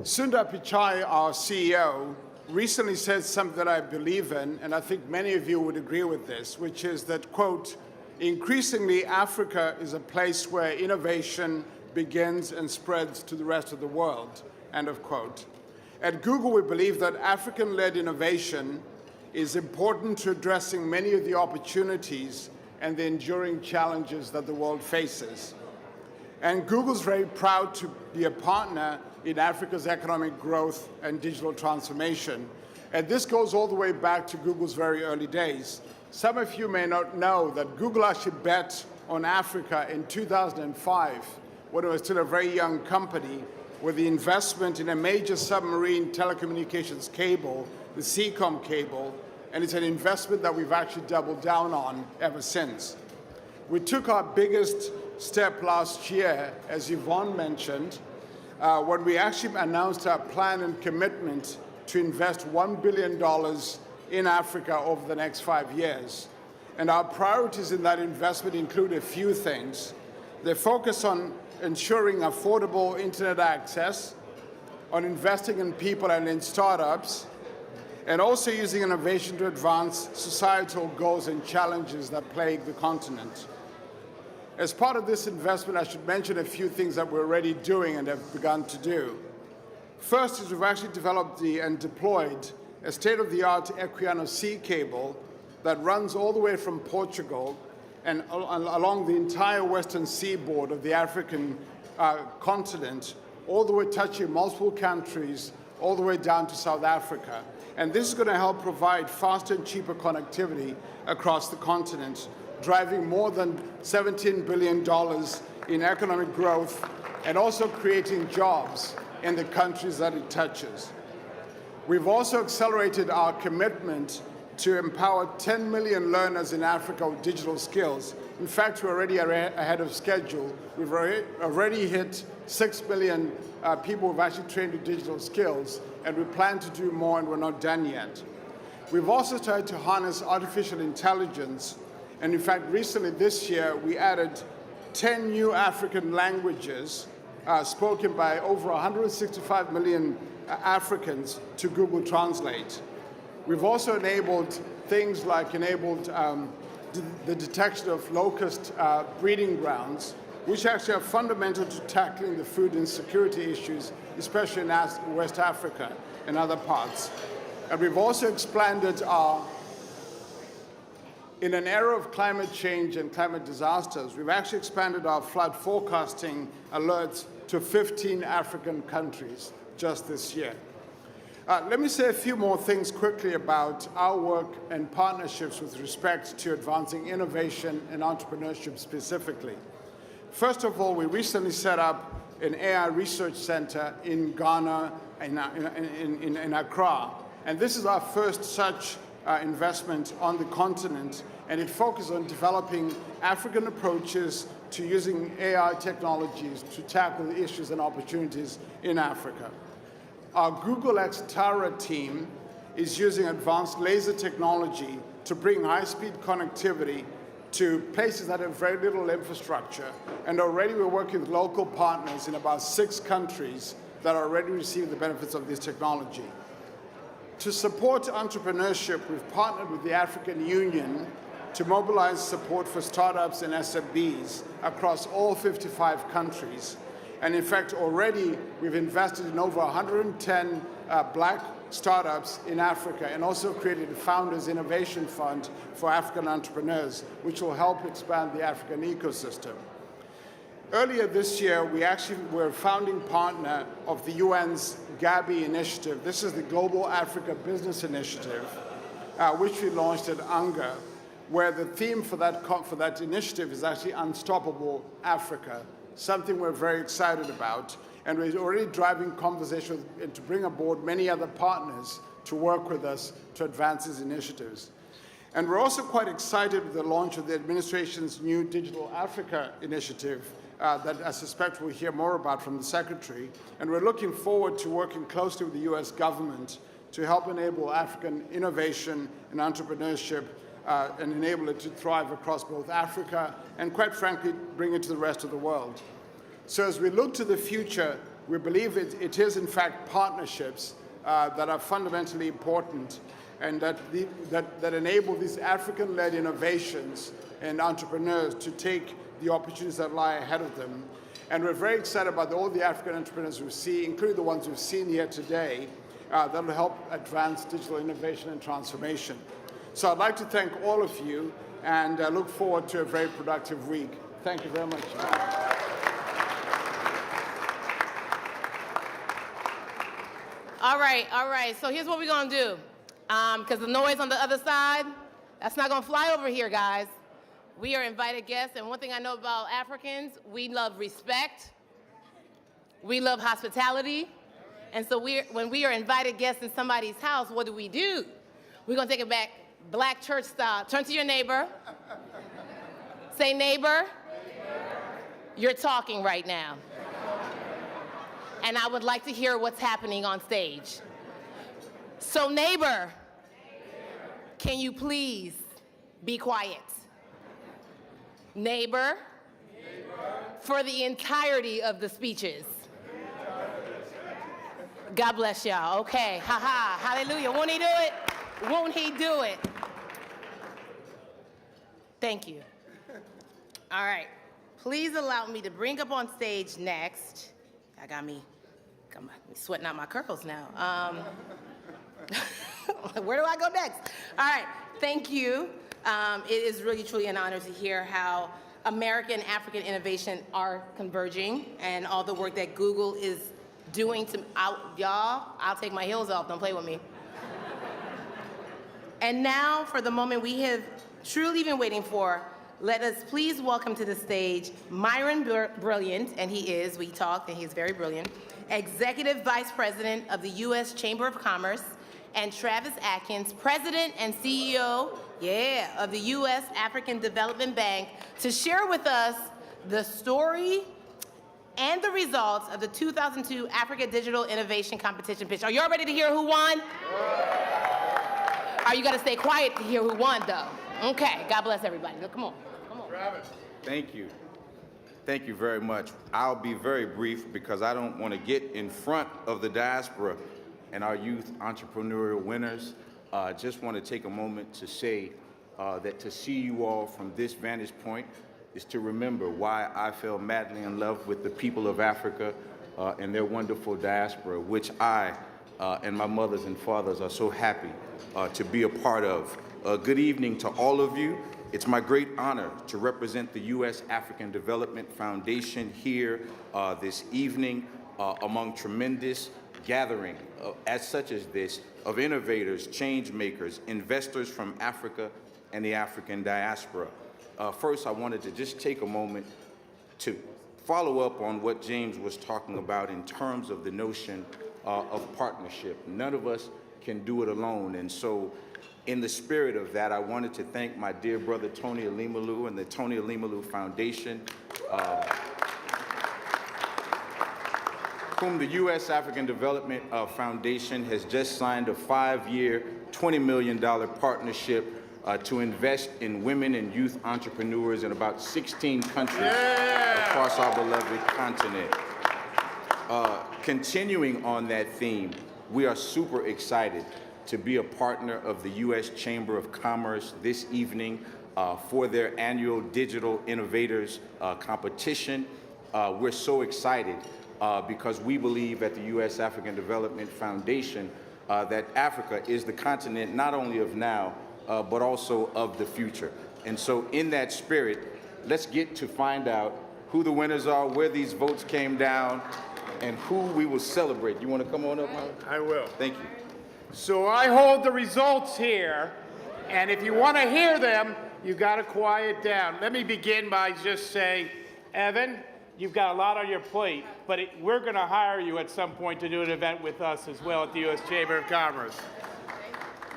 Sundar Pichai, our CEO, recently said something that I believe in, and I think many of you would agree with this, which is that, quote, increasingly Africa is a place where innovation begins and spreads to the rest of the world, end of quote. At Google, we believe that African-led innovation is important to addressing many of the opportunities and the enduring challenges that the world faces. And Google's very proud to be a partner in Africa's economic growth and digital transformation. And this goes all the way back to Google's very early days. Some of you may not know that Google actually bet on Africa in 2005, when it was still a very young company, with the investment in a major submarine telecommunications cable, the Seacom cable, and it's an investment that we've actually doubled down on ever since. We took our biggest step last year, as Yvonne mentioned, when we actually announced our plan and commitment to invest $1 billion in Africa over the next 5 years. And our priorities in that investment include a few things. They focus on ensuring affordable internet access, on investing in people and in startups, and also using innovation to advance societal goals and challenges that plague the continent. As part of this investment, I should mention a few things that we're already doing and have begun to do. First is we've actually developed and deployed a state-of-the-art Equiano sea cable that runs all the way from Portugal and along the entire western seaboard of the African continent, all the way touching multiple countries, all the way down to South Africa. And this is going to help provide faster and cheaper connectivity across the continent, driving more than $17 billion in economic growth and also creating jobs in the countries that it touches. We've also accelerated our commitment to empower 10 million learners in Africa with digital skills. In fact, we're already ahead of schedule. We've already hit 6 million people who've actually trained with digital skills, and we plan to do more, and we're not done yet. We've also started to harness artificial intelligence, and in fact, recently this year, we added 10 new African languages spoken by over 165 million Africans to Google Translate. We've also enabled things like the detection of locust breeding grounds, which actually are fundamental to tackling the food insecurity issues, especially in West Africa and other parts. And we've also expanded in an era of climate change and climate disasters, we've actually expanded our flood forecasting alerts to 15 African countries just this year. Let me say a few more things quickly about our work and partnerships with respect to advancing innovation and entrepreneurship specifically. First of all, we recently set up an AI research center in Ghana, in Accra. And this is our first such investment on the continent, and it focuses on developing African approaches to using AI technologies to tackle the issues and opportunities in Africa. Our Google X Tara team is using advanced laser technology to bring high-speed connectivity to places that have very little infrastructure. And already we're working with local partners in about 6 countries that are already receiving the benefits of this technology. To support entrepreneurship, we've partnered with the African Union to mobilize support for startups and SMBs across all 55 countries. And in fact, already we've invested in over 110 black startups in Africa and also created a Founders Innovation Fund for African entrepreneurs, which will help expand the African ecosystem. Earlier this year, we actually were a founding partner of the UN's Gabi initiative. This is the Global Africa Business Initiative, which we launched at UNGA, where the theme for that initiative is actually Unstoppable Africa, something we're very excited about. And we're already driving conversations and to bring aboard many other partners to work with us to advance these initiatives. And we're also quite excited with the launch of the administration's new Digital Africa initiative that I suspect we'll hear more about from the Secretary. And we're looking forward to working closely with the US government to help enable African innovation and entrepreneurship and enable it to thrive across both Africa and, quite frankly, bring it to the rest of the world. So as we look to the future, we believe it is, in fact, partnerships that are fundamentally important and that enable these African-led innovations and entrepreneurs to take the opportunities that lie ahead of them. And we're very excited about all the African entrepreneurs we see, including the ones we've seen here today, that will help advance digital innovation and transformation. So I'd like to thank all of you, and I look forward to a very productive week. Thank you very much. All right. So here's what we're going to do. Because the noise on the other side, that's not going to fly over here, guys. We are invited guests, and one thing I know about Africans, we love respect. We love hospitality. And so when we are invited guests in somebody's house, what do? We're going to take it back Black church style. Turn to your neighbor. Say, neighbor, you're talking right now. And I would like to hear what's happening on stage. So neighbor, can you please be quiet? Neighbor, for the entirety of the speeches. God bless y'all. Okay, hallelujah. Won't he do it? Won't he do it? Thank you. All right, please allow me to bring up on stage next. I got me I'm sweating out my curls now. Where do I go next? All right, thank you. It is really, truly an honor to hear how American and African innovation are converging and all the work that Google is doing to, y'all, I'll take my heels off, don't play with me. And now for the moment we have truly been waiting for, let us please welcome to the stage Myron Brilliant, and he is, we talked, and he is very brilliant, Executive Vice President of the U.S. Chamber of Commerce, and Travis Atkins, President and CEO, of the U.S. African Development Bank, to share with us the story and the results of the 2002 Africa Digital Innovation Competition pitch. Are y'all ready to hear who won? Are you gonna stay quiet to hear who won, though? Okay, God bless everybody. Come on, come on. Travis. Thank you. Thank you very much. I'll be very brief because I don't want to get in front of the diaspora and our youth entrepreneurial winners. Just want to take a moment to say that to see you all from this vantage point is to remember why I fell madly in love with the people of Africa and their wonderful diaspora, which I and my mothers and fathers are so happy to be a part of. Good evening to all of you. It's my great honor to represent the U.S. African Development Foundation here this evening among tremendous gathering as such as this of innovators, change makers, investors from Africa and the African diaspora. First, I wanted to just take a moment to follow up on what James was talking about in terms of the notion of partnership. None of us can do it alone, and so in the spirit of that, I wanted to thank my dear brother Tony Elumelu and the Tony Elumelu Foundation, whom the U.S. African Development Foundation has just signed a 5-year, $20 million partnership to invest in women and youth entrepreneurs in about 16 countries across our beloved continent. Continuing on that theme, we are super excited to be a partner of the U.S. Chamber of Commerce this evening for their annual Digital Innovators competition. We're so excited because we believe at the U.S. African Development Foundation that Africa is the continent not only of now, but also of the future. And so in that spirit, let's get to find out who the winners are, where these votes came down, and who we will celebrate. You want to come on up, Myron? I will. Thank you. So I hold the results here, and if you want to hear them, you got to quiet down. Let me begin by just saying, Evan, you've got a lot on your plate, but we're going to hire you at some point to do an event with us as well at the U.S. Chamber of Commerce.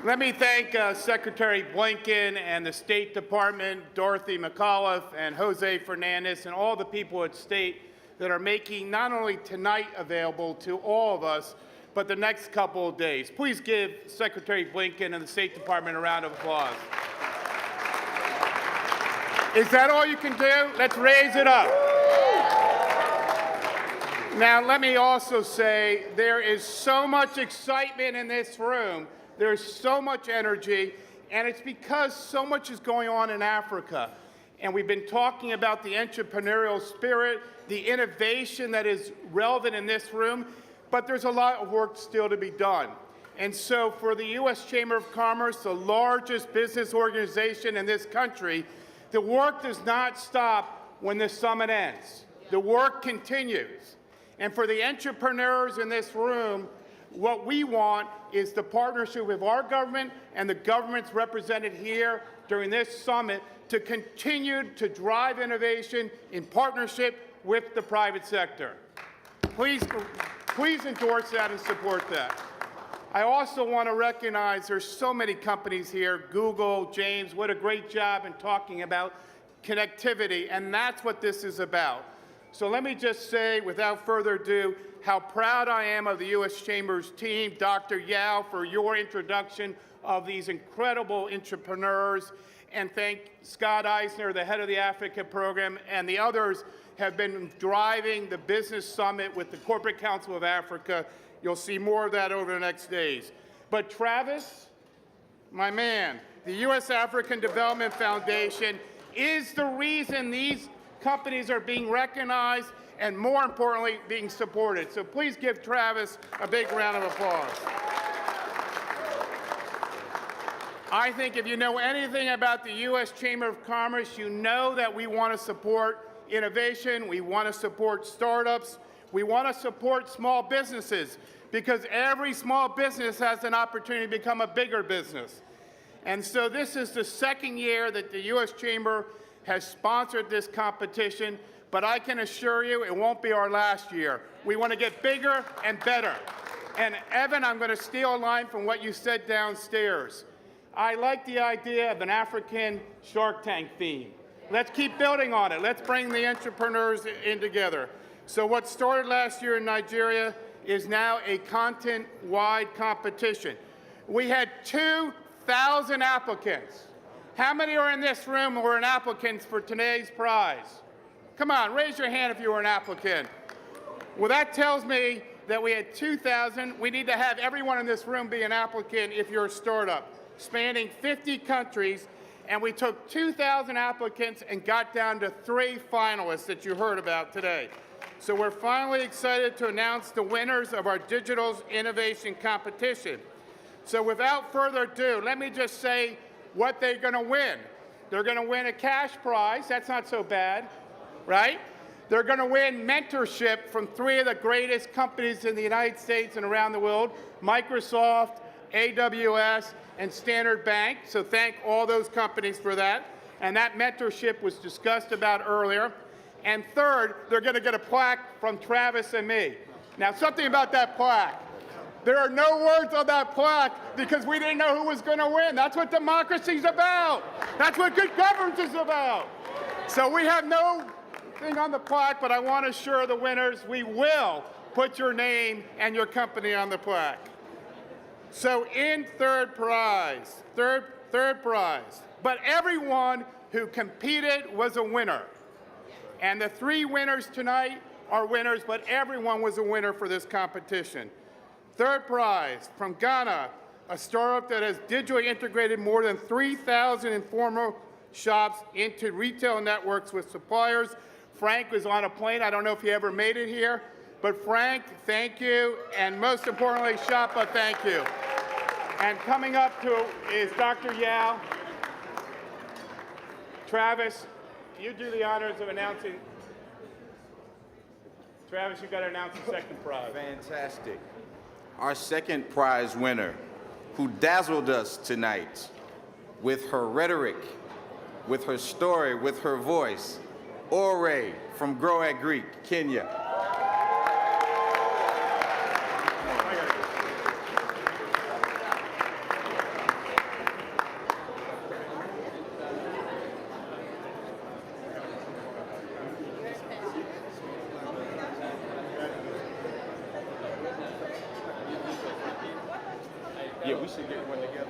Let me thank Secretary Blinken and the State Department, Dorothy McAuliffe and Jose Fernandez, and all the people at State that are making not only tonight available to all of us, but the next couple of days. Please give Secretary Blinken and the State Department a round of applause. Is that all you can do? Let's raise it up. Now, let me also say there is so much excitement in this room. There's so much energy, and it's because so much is going on in Africa. And we've been talking about the entrepreneurial spirit, the innovation that is relevant in this room, but there's a lot of work still to be done. And so for the U.S. Chamber of Commerce, the largest business organization in this country, the work does not stop when the summit ends. The work continues. And for the entrepreneurs in this room, what we want is the partnership with our government and the governments represented here during this summit to continue to drive innovation in partnership with the private sector. Please endorse that and support that. I also want to recognize there's so many companies here, Google, James, what a great job in talking about connectivity, and that's what this is about. So let me just say, without further ado, how proud I am of the U.S. Chamber's team, Dr. Yao, for your introduction of these incredible entrepreneurs, and thank Scott Eisner, the head of the Africa program, and the others have been driving the business summit with the Corporate Council of Africa. You'll see more of that over the next days. But Travis, my man, the U.S. African Development Foundation is the reason these companies are being recognized and, more importantly, being supported. So please give Travis a big round of applause. I think if you know anything about the U.S. Chamber of Commerce, you know that we want to support innovation, we want to support startups, we want to support small businesses, because every small business has an opportunity to become a bigger business. And so this is the second year that the U.S. Chamber has sponsored this competition, but I can assure you it won't be our last year. We want to get bigger and better. And Evan, I'm going to steal a line from what you said downstairs. I like the idea of an African Shark Tank theme. Let's keep building on it. Let's bring the entrepreneurs in together. So what started last year in Nigeria is now a continent-wide competition. We had 2,000 applicants. How many are in this room who are an applicants for today's prize? Come on, raise your hand if you were an applicant. Well, that tells me that we had 2,000. We need to have everyone in this room be an applicant if you're a startup, spanning 50 countries, and we took 2,000 applicants and got down to 3 finalists that you heard about today. So we're finally excited to announce the winners of our Digital Innovation Competition. So without further ado, let me just say what they're going to win. They're going to win a cash prize. That's not so bad, right? They're going to win mentorship from 3 of the greatest companies in the United States and around the world, Microsoft, AWS, and Standard Bank. So thank all those companies for that. And that mentorship was discussed about earlier. And third, they're going to get a plaque from Travis and me. Now, something about that plaque. There are no words on that plaque because we didn't know who was going to win. That's what democracy's about. That's what good governance is about. So we have no thing on the plaque, but I want to assure the winners we will put your name and your company on the plaque. So in third prize, but everyone who competed was a winner. And the 3 winners tonight are winners, but everyone was a winner for this competition. Third prize from Ghana, a startup that has digitally integrated more than 3,000 informal shops into retail networks with suppliers. Frank was on a plane. I don't know if he ever made it here, but Frank, thank you. And most importantly, Shapa, thank you. And coming up is Dr. Yao. Travis, you do the honors of announcing. Travis, you got to announce the second prize. Fantastic. Our second prize winner, who dazzled us tonight with her rhetoric, with her story, with her voice, Ore from Grow at Greek, Kenya. Yeah, we should get one together.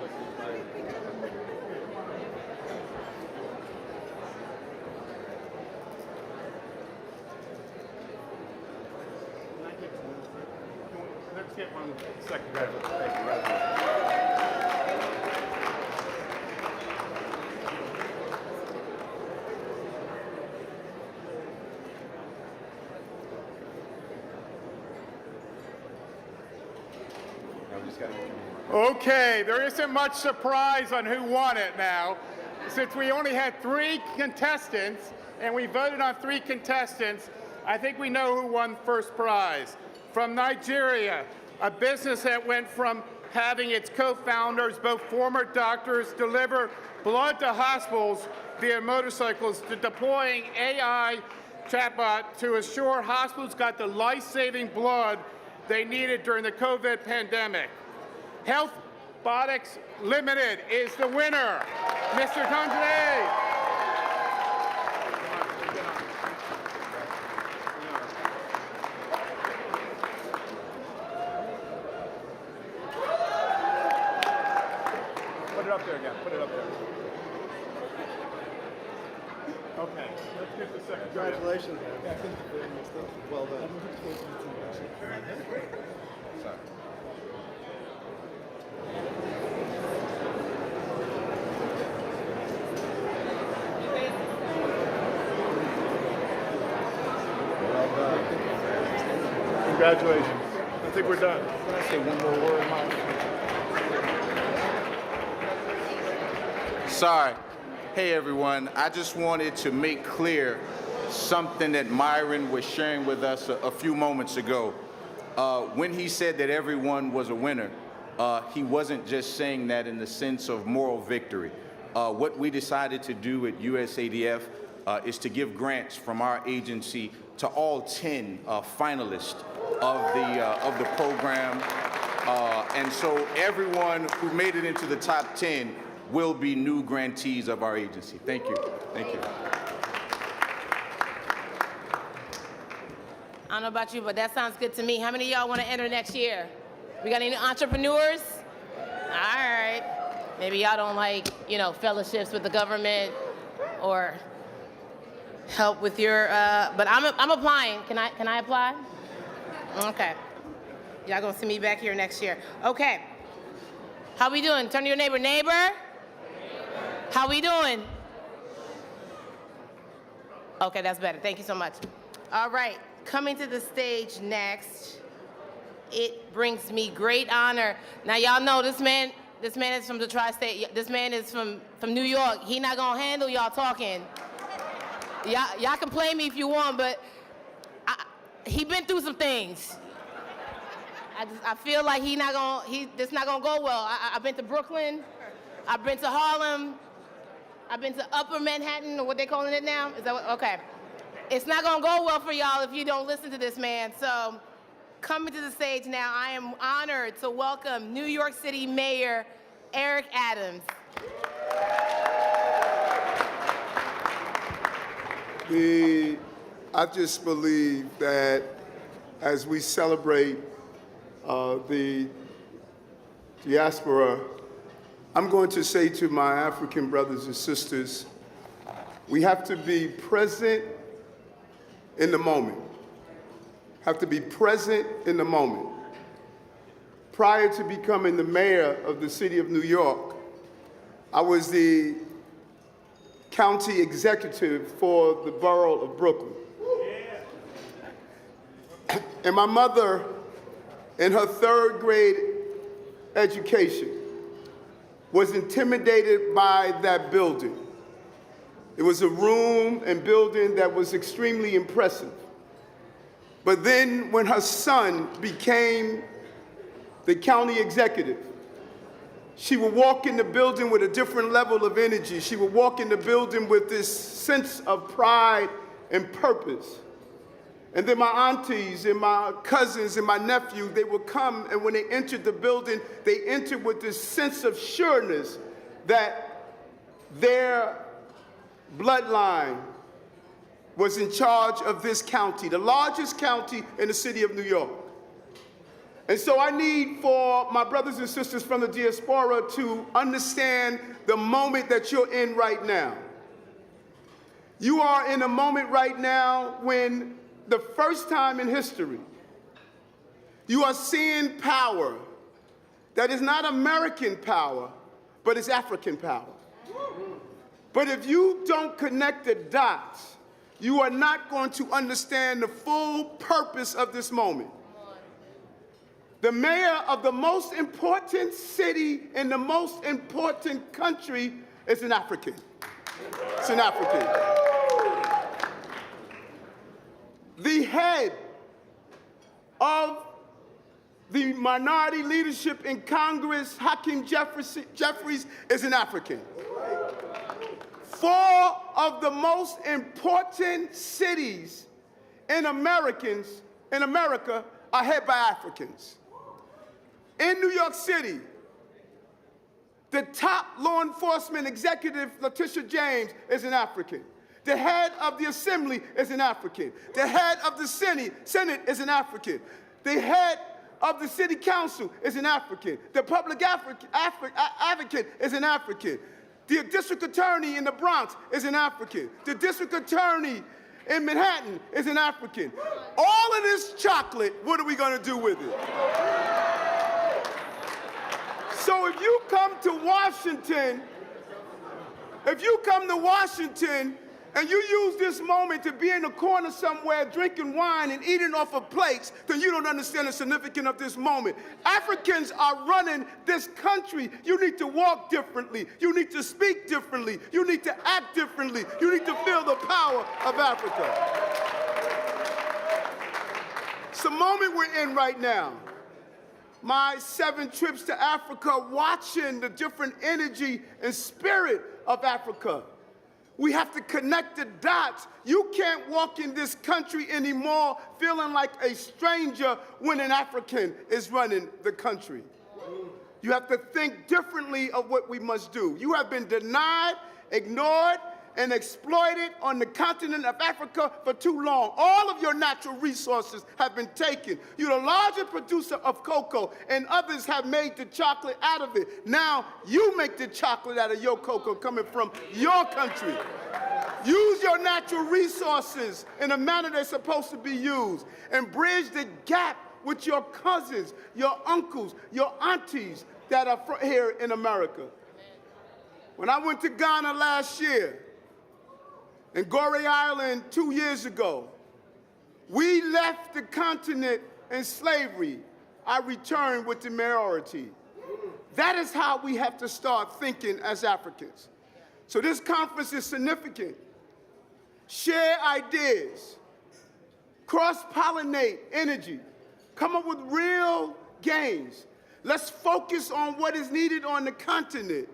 Let's get one second. Thank you. Okay, there isn't much surprise on who won it now. Since we only had 3 contestants and we voted on 3 contestants, I think we know who won first prize. From Nigeria, a business that went from having its co-founders, both former doctors, deliver blood to hospitals via motorcycles, to deploying AI chatbot to assure hospitals got the life-saving blood they needed during the COVID pandemic. Health Botics Limited is the winner. Mr. Tondre. Put it up there again. Put it up there. Okay. Let's get the second. Congratulations. Well done. Sorry. Congratulations. I think we're done. Can I say one more word, Mike? Sorry. Hey, everyone. I just wanted to make clear something that Myron was sharing with us a few moments ago. When he said that everyone was a winner, he wasn't just saying that in the sense of moral victory. What we decided to do at USADF is to give grants from our agency to all 10 finalists of the program. And so everyone who made it into the top 10 will be new grantees of our agency. Thank you. Thank you. I don't know about you, but that sounds good to me. How many of y'all want to enter next year? We got any entrepreneurs? All right. Maybe y'all don't like, fellowships with the government or help with your, but I'm applying. Can I apply? Okay. Y'all gonna see me back here next year. Okay. How we doing? Turn to your neighbor. Neighbor? How we doing? Okay, that's better. Thank you so much. All right. Coming to the stage next, it brings me great honor. Now, y'all know this man is from the tri-state. This man is from New York. He not gonna handle y'all talking. Y'all can play me if you want, but he been through some things. I feel like this not gonna go well. I've been to Brooklyn, I've been to Harlem, I've been to Upper Manhattan, or what they calling it now? Is that what? Okay. It's not gonna go well for y'all if you don't listen to this man. So, coming to the stage now, I am honored to welcome New York City Mayor Eric Adams. I just believe that as we celebrate the diaspora, I'm going to say to my African brothers and sisters, we have to be present in the moment. Have to be present in the moment. Prior to becoming the mayor of the city of New York, I was the county executive for the borough of Brooklyn. And my mother, in her 3rd grade education, was intimidated by that building. It was a room and building that was extremely impressive. But then when her son became the county executive, she would walk in the building with a different level of energy. She would walk in the building with this sense of pride and purpose. And then my aunties and my cousins and my nephew, they would come, and when they entered the building, they entered with this sense of sureness that their bloodline was in charge of this county, the largest county in the city of New York. And so I need for my brothers and sisters from the diaspora to understand the moment that you're in right now. You are in a moment right now when, the first time in history, you are seeing power that is not American power, but is African power. But if you don't connect the dots, you are not going to understand the full purpose of this moment. The mayor of the most important city in the most important country is an African. It's an African. The head of the minority leadership in Congress, Hakeem Jeffries, is an African. 4 of the most important cities in America are headed by Africans. In New York City, the top law enforcement executive, Letitia James, is an African. The head of the Assembly is an African. The head of the Senate is an African. The head of the City Council is an African. The public advocate is an African. The district attorney in the Bronx is an African. The district attorney in Manhattan is an African. All of this chocolate, what are we going to do with it? So if you come to Washington, and you use this moment to be in a corner somewhere drinking wine and eating off of plates, then you don't understand the significance of this moment. Africans are running this country. You need to walk differently. You need to speak differently. You need to act differently. You need to feel the power of Africa. It's the moment we're in right now. My 7 trips to Africa, watching the different energy and spirit of Africa. We have to connect the dots. You can't walk in this country anymore feeling like a stranger when an African is running the country. You have to think differently of what we must do. You have been denied, ignored, and exploited on the continent of Africa for too long. All of your natural resources have been taken. You're the largest producer of cocoa, and others have made the chocolate out of it. Now you make the chocolate out of your cocoa coming from your country. Use your natural resources in a manner they're supposed to be used, and bridge the gap with your cousins, your uncles, your aunties that are here in America. When I went to Ghana last year, in Gorée Island 2 years ago, we left the continent in slavery. I returned with the majority. That is how we have to start thinking as Africans. So this conference is significant. Share ideas, cross-pollinate energy, come up with real gains. Let's focus on what is needed on the continent.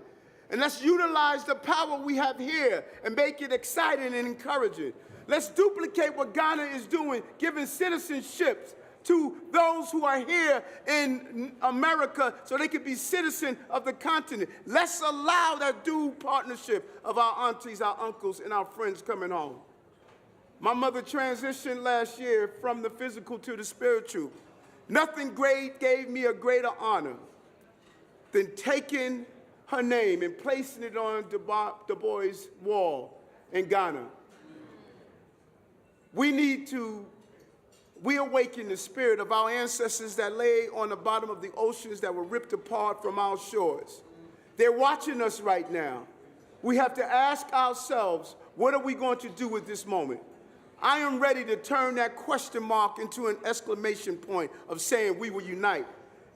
And let's utilize the power we have here and make it exciting and encouraging. Let's duplicate what Ghana is doing, giving citizenships to those who are here in America so they can be citizens of the continent. Let's allow that due partnership of our aunties, our uncles, and our friends coming home. My mother transitioned last year from the physical to the spiritual. Nothing great gave me a greater honor than taking her name and placing it on Du Bois' wall in Ghana. We need to reawaken the spirit of our ancestors that lay on the bottom of the oceans that were ripped apart from our shores. They're watching us right now. We have to ask ourselves, what are we going to do with this moment? I am ready to turn that question mark into an exclamation point of saying we will unite.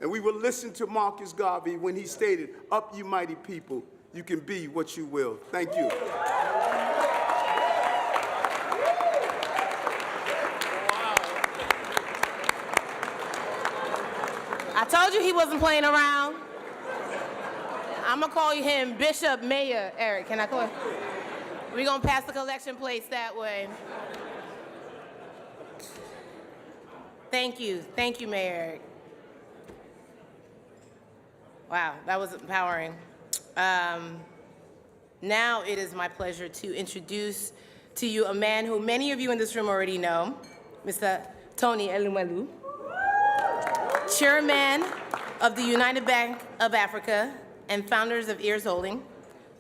And we will listen to Marcus Garvey when he stated, "Up, you mighty people, you can be what you will." Thank you. I told you he wasn't playing around. I'm gonna call him Bishop Mayor Eric. Can I call him? We're gonna pass the collection plates that way. Thank you, Mayor Eric. Wow, that was empowering. Now it is my pleasure to introduce to you a man who many of you in this room already know, Mr. Tony Elumelu, Chairman of the United Bank of Africa and founders of Ears Holding.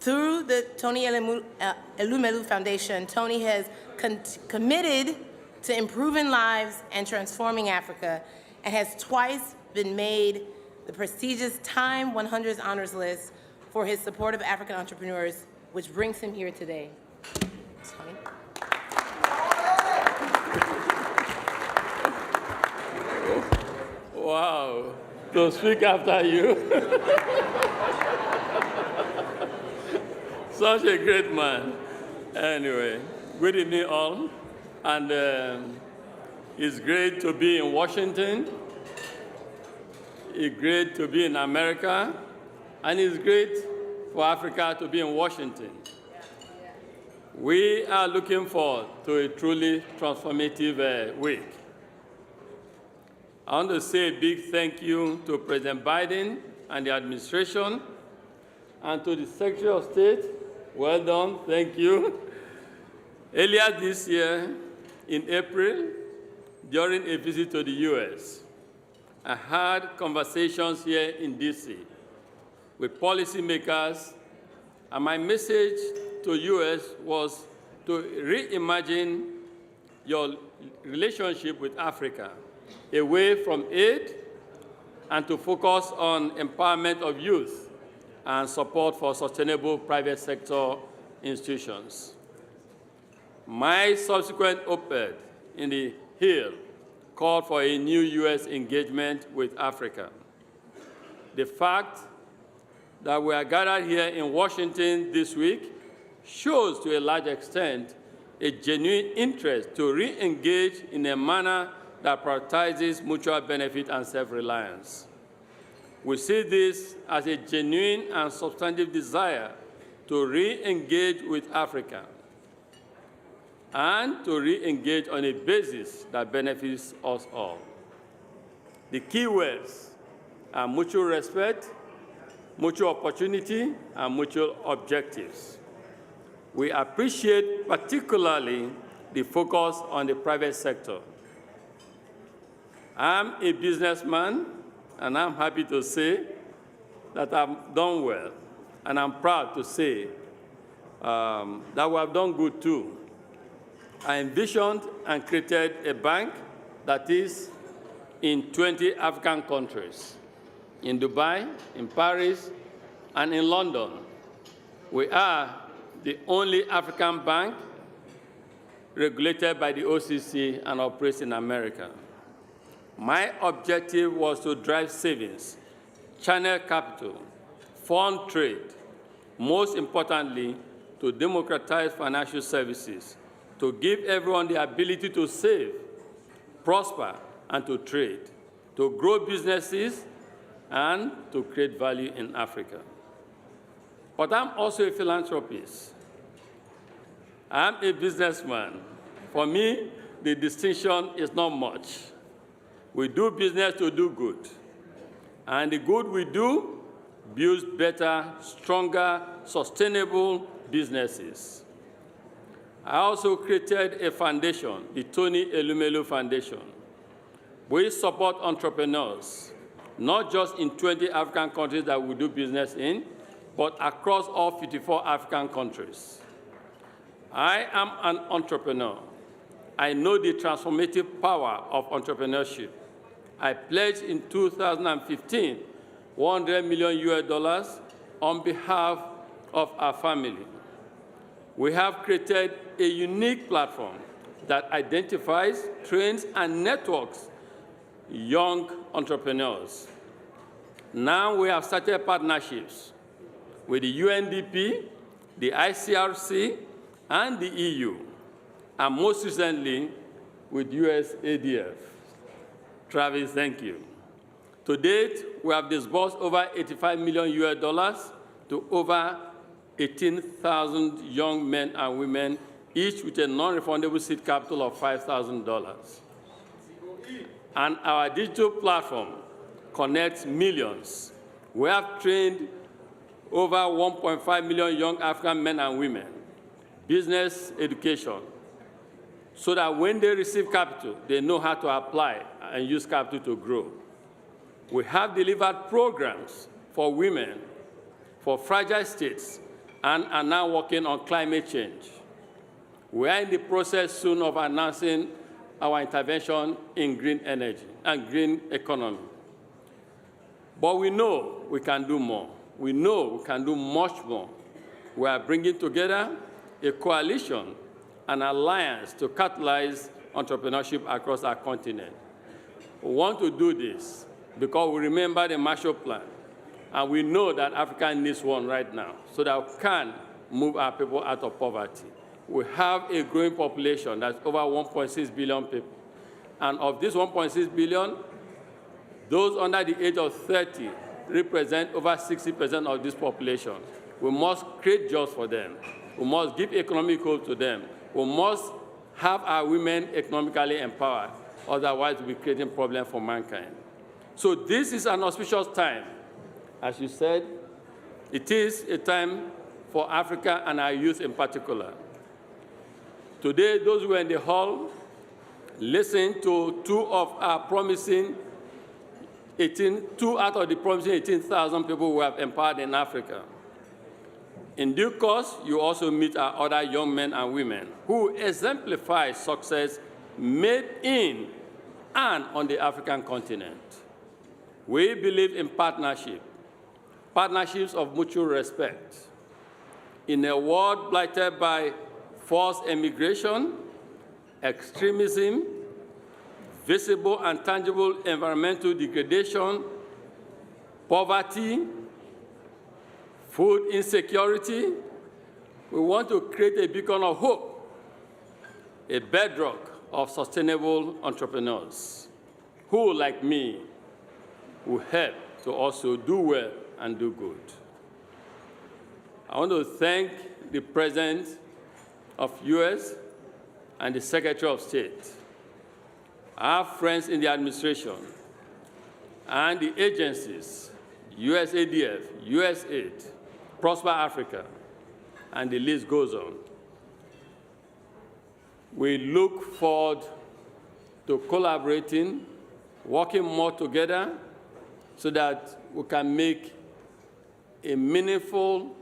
Through the Tony Elumelu Foundation, Tony has committed to improving lives and transforming Africa, and has twice been made the prestigious Time 100 honors list for his support of African entrepreneurs, which brings him here today. Tony. Wow, to speak after you. Such a great man. Anyway, good evening all. And it's great to be in Washington. It's great to be in America. And it's great for Africa to be in Washington. We are looking forward to a truly transformative week. I want to say a big thank you to President Biden and the administration, and to the Secretary of State. Well done, thank you. Earlier this year, in April, during a visit to the US, I had conversations here in DC with policymakers, and my message to US was to reimagine your relationship with Africa away from aid and to focus on empowerment of youth and support for sustainable private sector institutions. My subsequent op-ed in the Hill called for a new U.S. engagement with Africa. The fact that we are gathered here in Washington this week shows to a large extent a genuine interest to re-engage in a manner that prioritizes mutual benefit and self-reliance. We see this as a genuine and substantive desire to re-engage with Africa and to re-engage on a basis that benefits us all. The key words are mutual respect, mutual opportunity, and mutual objectives. We appreciate particularly the focus on the private sector. I'm a businessman, and I'm happy to say that I've done well, and I'm proud to say that we have done good too. I envisioned and created a bank that is in 20 African countries, in Dubai, in Paris, and in London. We are the only African bank regulated by the OCC and operates in America. My objective was to drive savings, channel capital, fund trade, most importantly, to democratize financial services, to give everyone the ability to save, prosper, and to trade, to grow businesses, and to create value in Africa. But I'm also a philanthropist. I'm a businessman. For me, the distinction is not much. We do business to do good. And the good we do builds better, stronger, sustainable businesses. I also created a foundation, the Tony Elumelu Foundation. We support entrepreneurs, not just in 20 African countries that we do business in, but across all 54 African countries. I am an entrepreneur. I know the transformative power of entrepreneurship. I pledged in 2015 $100 million on behalf of our family. We have created a unique platform that identifies, trains, and networks young entrepreneurs. Now we have started partnerships with the UNDP, the ICRC, and the EU, and most recently with US ADF. Travis, thank you. To date, we have disbursed over $85 million to over 18,000 young men and women, each with a non-refundable seed capital of $5,000. And our digital platform connects millions. We have trained over 1.5 million young African men and women, business education, so that when they receive capital, they know how to apply and use capital to grow. We have delivered programs for women, for fragile states, and are now working on climate change. We are in the process soon of announcing our intervention in green energy and green economy. But we know we can do more. We know we can do much more. We are bringing together a coalition, an alliance to catalyze entrepreneurship across our continent. We want to do this because we remember the Marshall Plan, and we know that Africa needs one right now so that we can move our people out of poverty. We have a growing population that's over 1.6 billion people. And of this 1.6 billion, those under the age of 30 represent over 60% of this population. We must create jobs for them. We must give economic hope to them. We must have our women economically empowered. Otherwise, we'll be creating problems for mankind. So this is an auspicious time. As you said, it is a time for Africa and our youth in particular. Today, those who were in the hall listened to two out of the promising 18,000 people who have empowered in Africa. In due course, you also meet our other young men and women who exemplify success made in and on the African continent. We believe in partnerships of mutual respect. In a world blighted by forced immigration, extremism, visible and tangible environmental degradation, poverty, food insecurity. We want to create a beacon of hope, a bedrock of sustainable entrepreneurs who, like me, will help to also do well and do good. I want to thank the President of U.S. and the Secretary of State, our friends in the administration, and the agencies, USADF, USAID, Prosper Africa, and the list goes on. We look forward to collaborating, working more together so that we can make a meaningful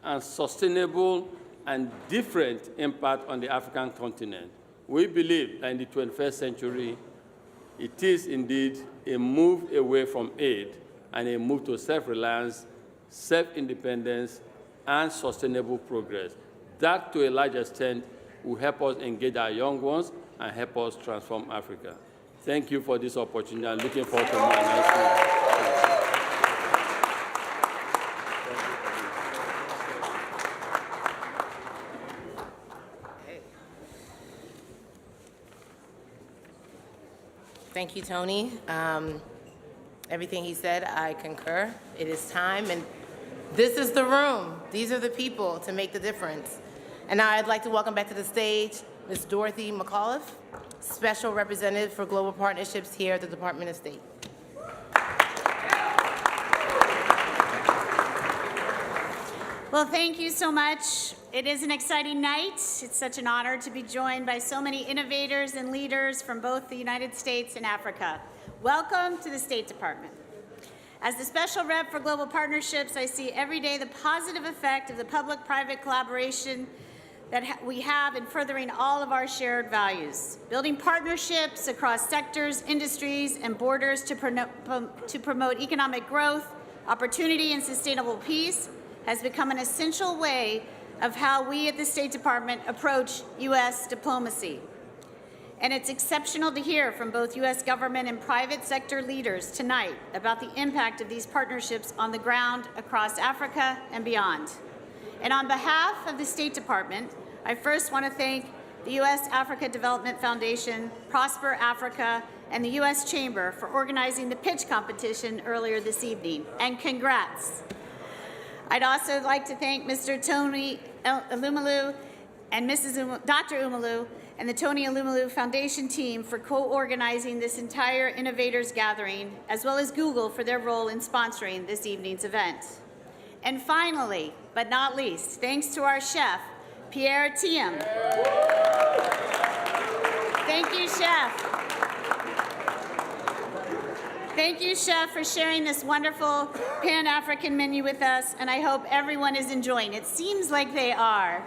and sustainable and different impact on the African continent. We believe that in the 21st century, it is indeed a move away from aid and a move to self-reliance, self-independence, and sustainable progress. That, to a large extent, will help us engage our young ones and help us transform Africa. Thank you for this opportunity. I'm looking forward to more announcements. Thank you, Tony. Everything he said, I concur. It is time, and this is the room. These are the people to make the difference. And now I'd like to welcome back to the stage Ms. Dorothy McAuliffe, Special Representative for Global Partnerships here at the Department of State. Well, thank you so much. It is an exciting night. It's such an honor to be joined by so many innovators and leaders from both the United States and Africa. Welcome to the State Department. As the Special Rep for Global Partnerships, I see every day the positive effect of the public-private collaboration that we have in furthering all of our shared values. Building partnerships across sectors, industries, and borders to promote economic growth, opportunity, and sustainable peace has become an essential way of how we at the State Department approach U.S. diplomacy. And it's exceptional to hear from both U.S. government and private sector leaders tonight about the impact of these partnerships on the ground across Africa and beyond. And on behalf of the State Department, I first want to thank the U.S. Africa Development Foundation, Prosper Africa, and the U.S. Chamber for organizing the pitch competition earlier this evening. And congrats. I'd also like to thank Mr. Tony Elumelu and Dr. Elumelu and the Tony Elumelu Foundation team for co-organizing this entire Innovators Gathering, as well as Google for their role in sponsoring this evening's event. And finally, but not least, thanks to our chef, Pierre Thiem. Thank you, Chef. Thank you, Chef, for sharing this wonderful Pan-African menu with us, and I hope everyone is enjoying. It seems like they are.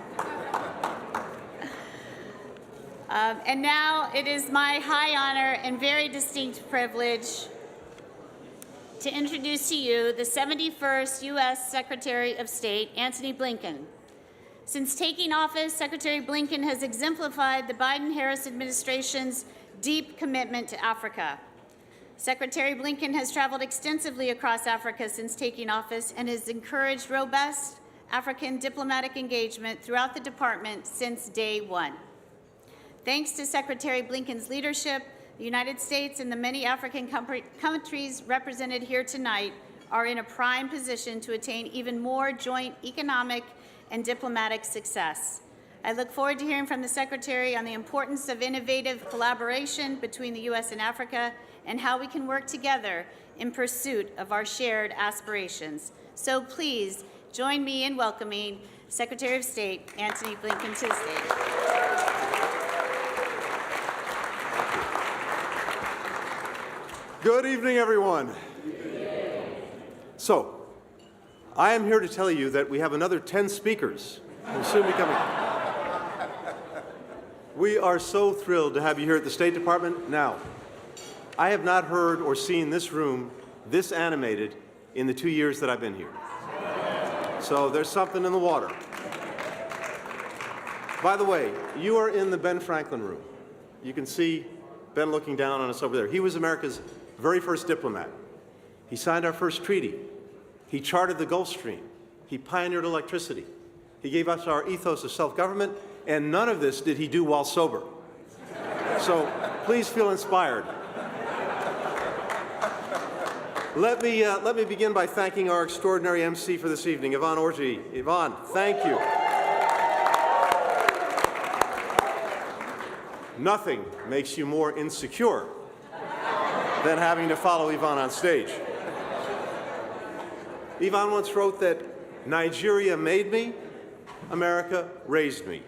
And now it is my high honor and very distinct privilege to introduce to you the 71st U.S. Secretary of State, Antony Blinken. Since taking office, Secretary Blinken has exemplified the Biden-Harris administration's deep commitment to Africa. Secretary Blinken has traveled extensively across Africa since taking office and has encouraged robust African diplomatic engagement throughout the department since day one. Thanks to Secretary Blinken's leadership, the United States and the many African countries represented here tonight are in a prime position to attain even more joint economic and diplomatic success. I look forward to hearing from the Secretary on the importance of innovative collaboration between the U.S. and Africa and how we can work together in pursuit of our shared aspirations. So please join me in welcoming Secretary of State Antony Blinken to the stage. Good evening, everyone. So, I am here to tell you that we have another 10 speakers who will soon be coming. We are so thrilled to have you here at the State Department. Now, I have not heard or seen this room this animated in the 2 years that I've been here. So there's something in the water. By the way, you are in the Ben Franklin room. You can see Ben looking down on us over there. He was America's very first diplomat. He signed our first treaty. He charted the Gulf Stream. He pioneered electricity. He gave us our ethos of self-government, and none of this did he do while sober. So please feel inspired. Let me begin by thanking our extraordinary MC for this evening, Yvonne Orji. Yvonne, thank you. Nothing makes you more insecure than having to follow Yvonne on stage. Yvonne once wrote that Nigeria made me, America raised me.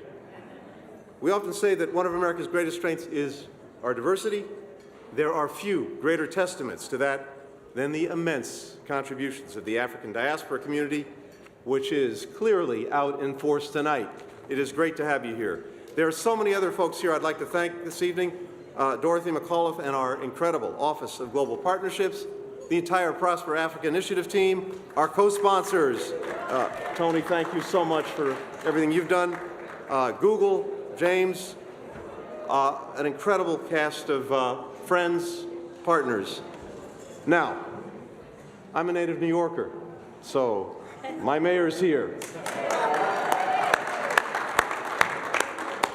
We often say that one of America's greatest strengths is our diversity. There are few greater testaments to that than the immense contributions of the African diaspora community, which is clearly out in force tonight. It is great to have you here. There are so many other folks here I'd like to thank this evening. Dorothy McAuliffe and our incredible Office of Global Partnerships, the entire Prosper Africa Initiative team, our co-sponsors. Tony, thank you so much for everything you've done. Google, James, an incredible cast of friends, partners. Now, I'm a native New Yorker, so my mayor's here.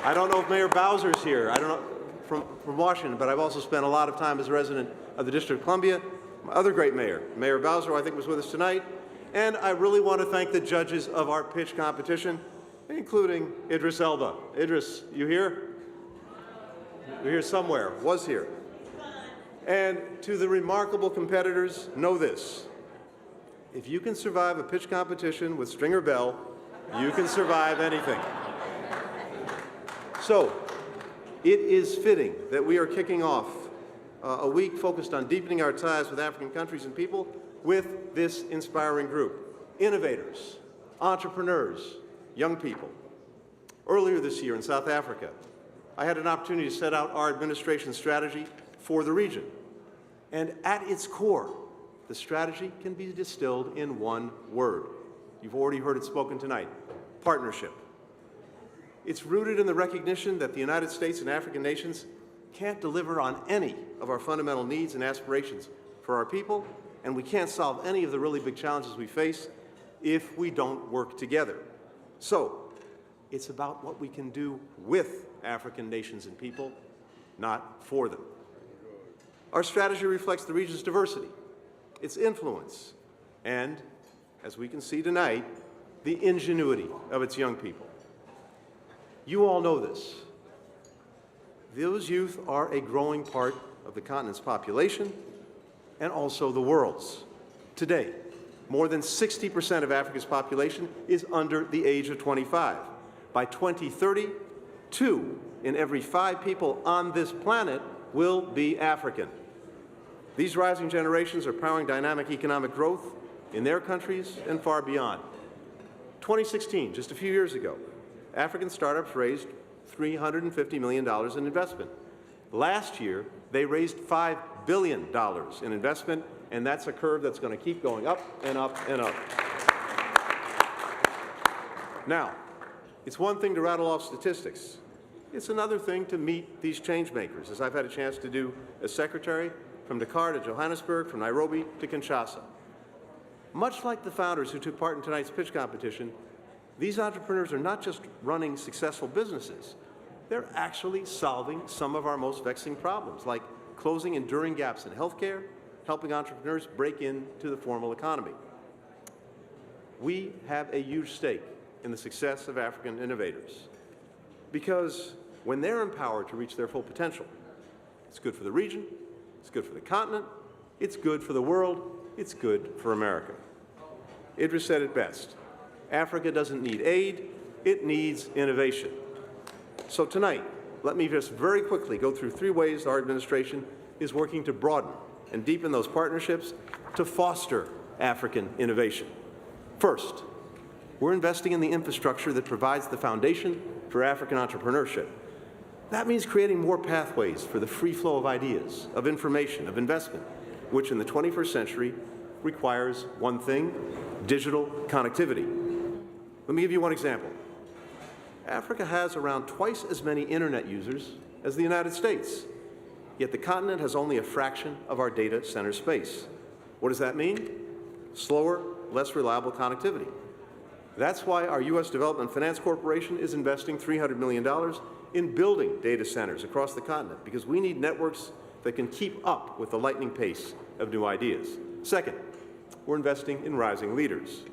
I don't know if Mayor Bowser's here. I don't know from Washington, but I've also spent a lot of time as a resident of the District of Columbia. My other great mayor, Mayor Bowser, who I think was with us tonight. And I really want to thank the judges of our pitch competition, including Idris Elba. Idris, you here? You're here somewhere, was here. And to the remarkable competitors, know this. If you can survive a pitch competition with Stringer Bell, you can survive anything. So, it is fitting that we are kicking off a week focused on deepening our ties with African countries and people with this inspiring group. Innovators, entrepreneurs, young people. Earlier this year in South Africa, I had an opportunity to set out our administration strategy for the region. And at its core, the strategy can be distilled in one word. You've already heard it spoken tonight: partnership. It's rooted in the recognition that the United States and African nations can't deliver on any of our fundamental needs and aspirations for our people, and we can't solve any of the really big challenges we face if we don't work together. So, it's about what we can do with African nations and people, not for them. Our strategy reflects the region's diversity, its influence, and, as we can see tonight, the ingenuity of its young people. You all know this. Those youth are a growing part of the continent's population and also the world's. Today, more than 60% of Africa's population is under the age of 25. By 2030, 2 in every 5 people on this planet will be African. These rising generations are powering dynamic economic growth in their countries and far beyond. 2016, just a few years ago, African startups raised $350 million in investment. Last year, they raised $5 billion in investment, and that's a curve that's going to keep going up and up and up. Now, it's one thing to rattle off statistics. It's another thing to meet these change makers, as I've had a chance to do as secretary, from Dakar to Johannesburg, from Nairobi to Kinshasa. Much like the founders who took part in tonight's pitch competition, these entrepreneurs are not just running successful businesses, they're actually solving some of our most vexing problems, like closing enduring gaps in healthcare, helping entrepreneurs break into the formal economy. We have a huge stake in the success of African innovators, because when they're empowered to reach their full potential, it's good for the region, it's good for the continent, it's good for the world, it's good for America. Idris said it best: Africa doesn't need aid, it needs innovation. So tonight, let me just very quickly go through 3 ways our administration is working to broaden and deepen those partnerships to foster African innovation. First, we're investing in the infrastructure that provides the foundation for African entrepreneurship. That means creating more pathways for the free flow of ideas, of information, of investment, which in the 21st century requires one thing: digital connectivity. Let me give you one example. Africa has around twice as many internet users as the United States, yet the continent has only a fraction of our data center space. What does that mean? Slower, less reliable connectivity. That's why our U.S. Development Finance Corporation is investing $300 million in building data centers across the continent, because we need networks that can keep up with the lightning pace of new ideas. Second, we're investing in rising leaders.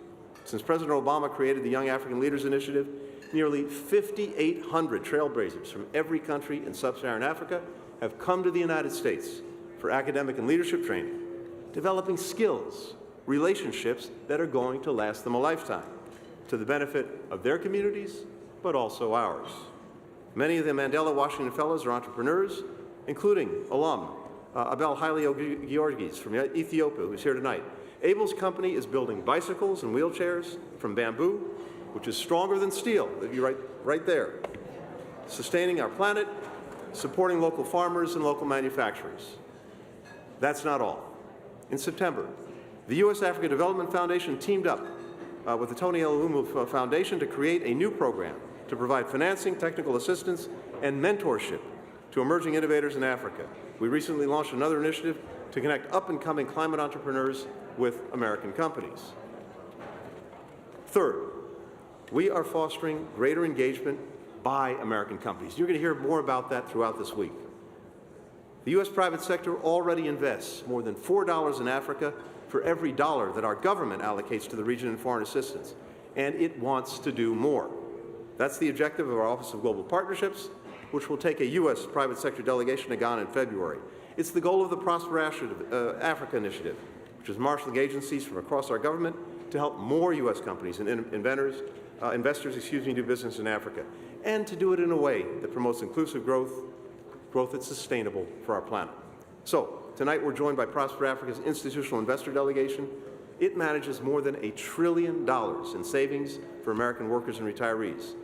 Since President Obama created the Young African Leaders Initiative, nearly 5,800 trailblazers from every country in sub-Saharan Africa have come to the United States for academic and leadership training, developing skills, relationships that are going to last them a lifetime, to the benefit of their communities, but also ours. Many of the Mandela Washington Fellows are entrepreneurs, including alum Abel Haile Georgis from Ethiopia, who's here tonight. Abel's company is building bicycles and wheelchairs from bamboo, which is stronger than steel, right there, sustaining our planet, supporting local farmers and local manufacturers. That's not all. In September, the U.S. Africa Development Foundation teamed up with the Tony Elumelu Foundation to create a new program to provide financing, technical assistance, and mentorship to emerging innovators in Africa. We recently launched another initiative to connect up-and-coming climate entrepreneurs with American companies. Third, we are fostering greater engagement by American companies. You're going to hear more about that throughout this week. The U.S. private sector already invests more than $4 in Africa for every dollar that our government allocates to the region in foreign assistance, and it wants to do more. That's the objective of our Office of Global Partnerships, which will take a U.S. private sector delegation to Ghana in February. It's the goal of the Prosper Africa Initiative, which is marshaling agencies from across our government to help more U.S. companies and investors do business in Africa, and to do it in a way that promotes inclusive growth that's sustainable for our planet. So, tonight we're joined by Prosper Africa's institutional investor delegation. It manages more than $1 trillion in savings for American workers and retirees.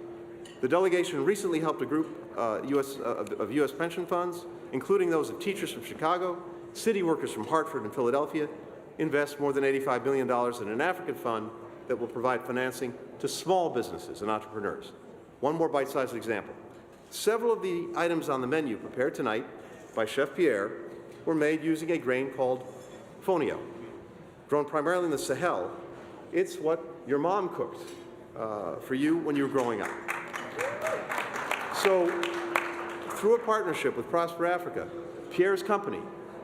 The delegation recently helped a group of U.S. pension funds, including those of teachers from Chicago, city workers from Hartford and Philadelphia, invest more than $85 billion in an African fund that will provide financing to small businesses and entrepreneurs. One more bite-sized example. Several of the items on the menu prepared tonight by Chef Pierre were made using a grain called fonio. Grown primarily in the Sahel, it's what your mom cooked for you when you were growing up. So, through a partnership with Prosper Africa, Pierre's company,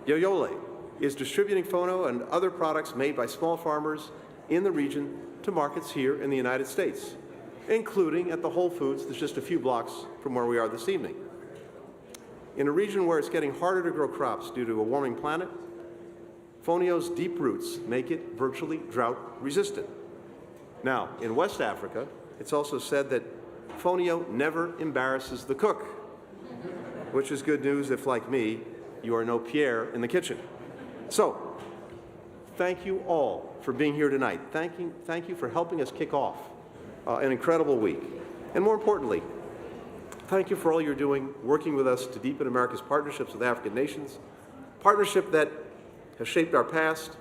Yoyole, is distributing fonio and other products made by small farmers in the region to markets here in the United States, including at the Whole Foods that's just a few blocks from where we are this evening. In a region where it's getting harder to grow crops due to a warming planet, fonio's deep roots make it virtually drought resistant. Now, in West Africa, it's also said that fonio never embarrasses the cook, which is good news if, like me, you are no Pierre in the kitchen. So, thank you all for being here tonight. Thank you for helping us kick off an incredible week. And more importantly, thank you for all you're doing, working with us to deepen America's partnerships with African nations, partnership that has shaped our past,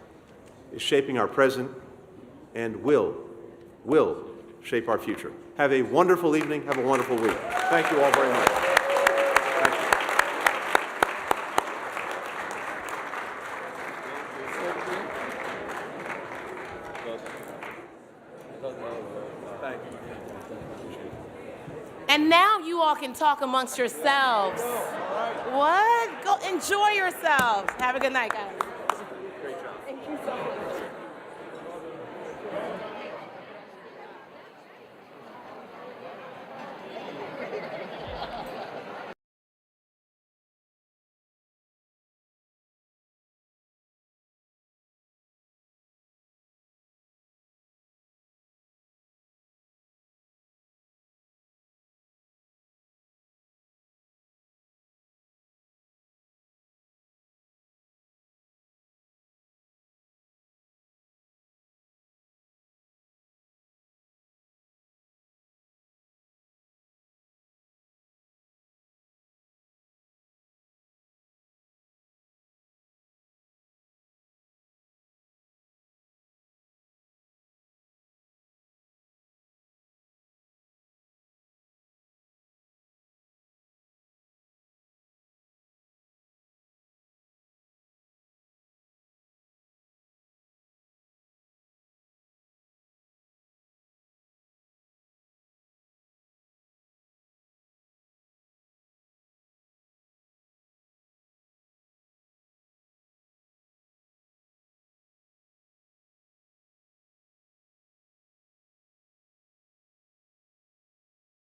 is shaping our present, and will shape our future. Have a wonderful evening. Have a wonderful week. Thank you all very much. Thank you. And now you all can talk amongst yourselves. What? Go enjoy yourselves. Have a good night, guys. Great job. Thank you so much.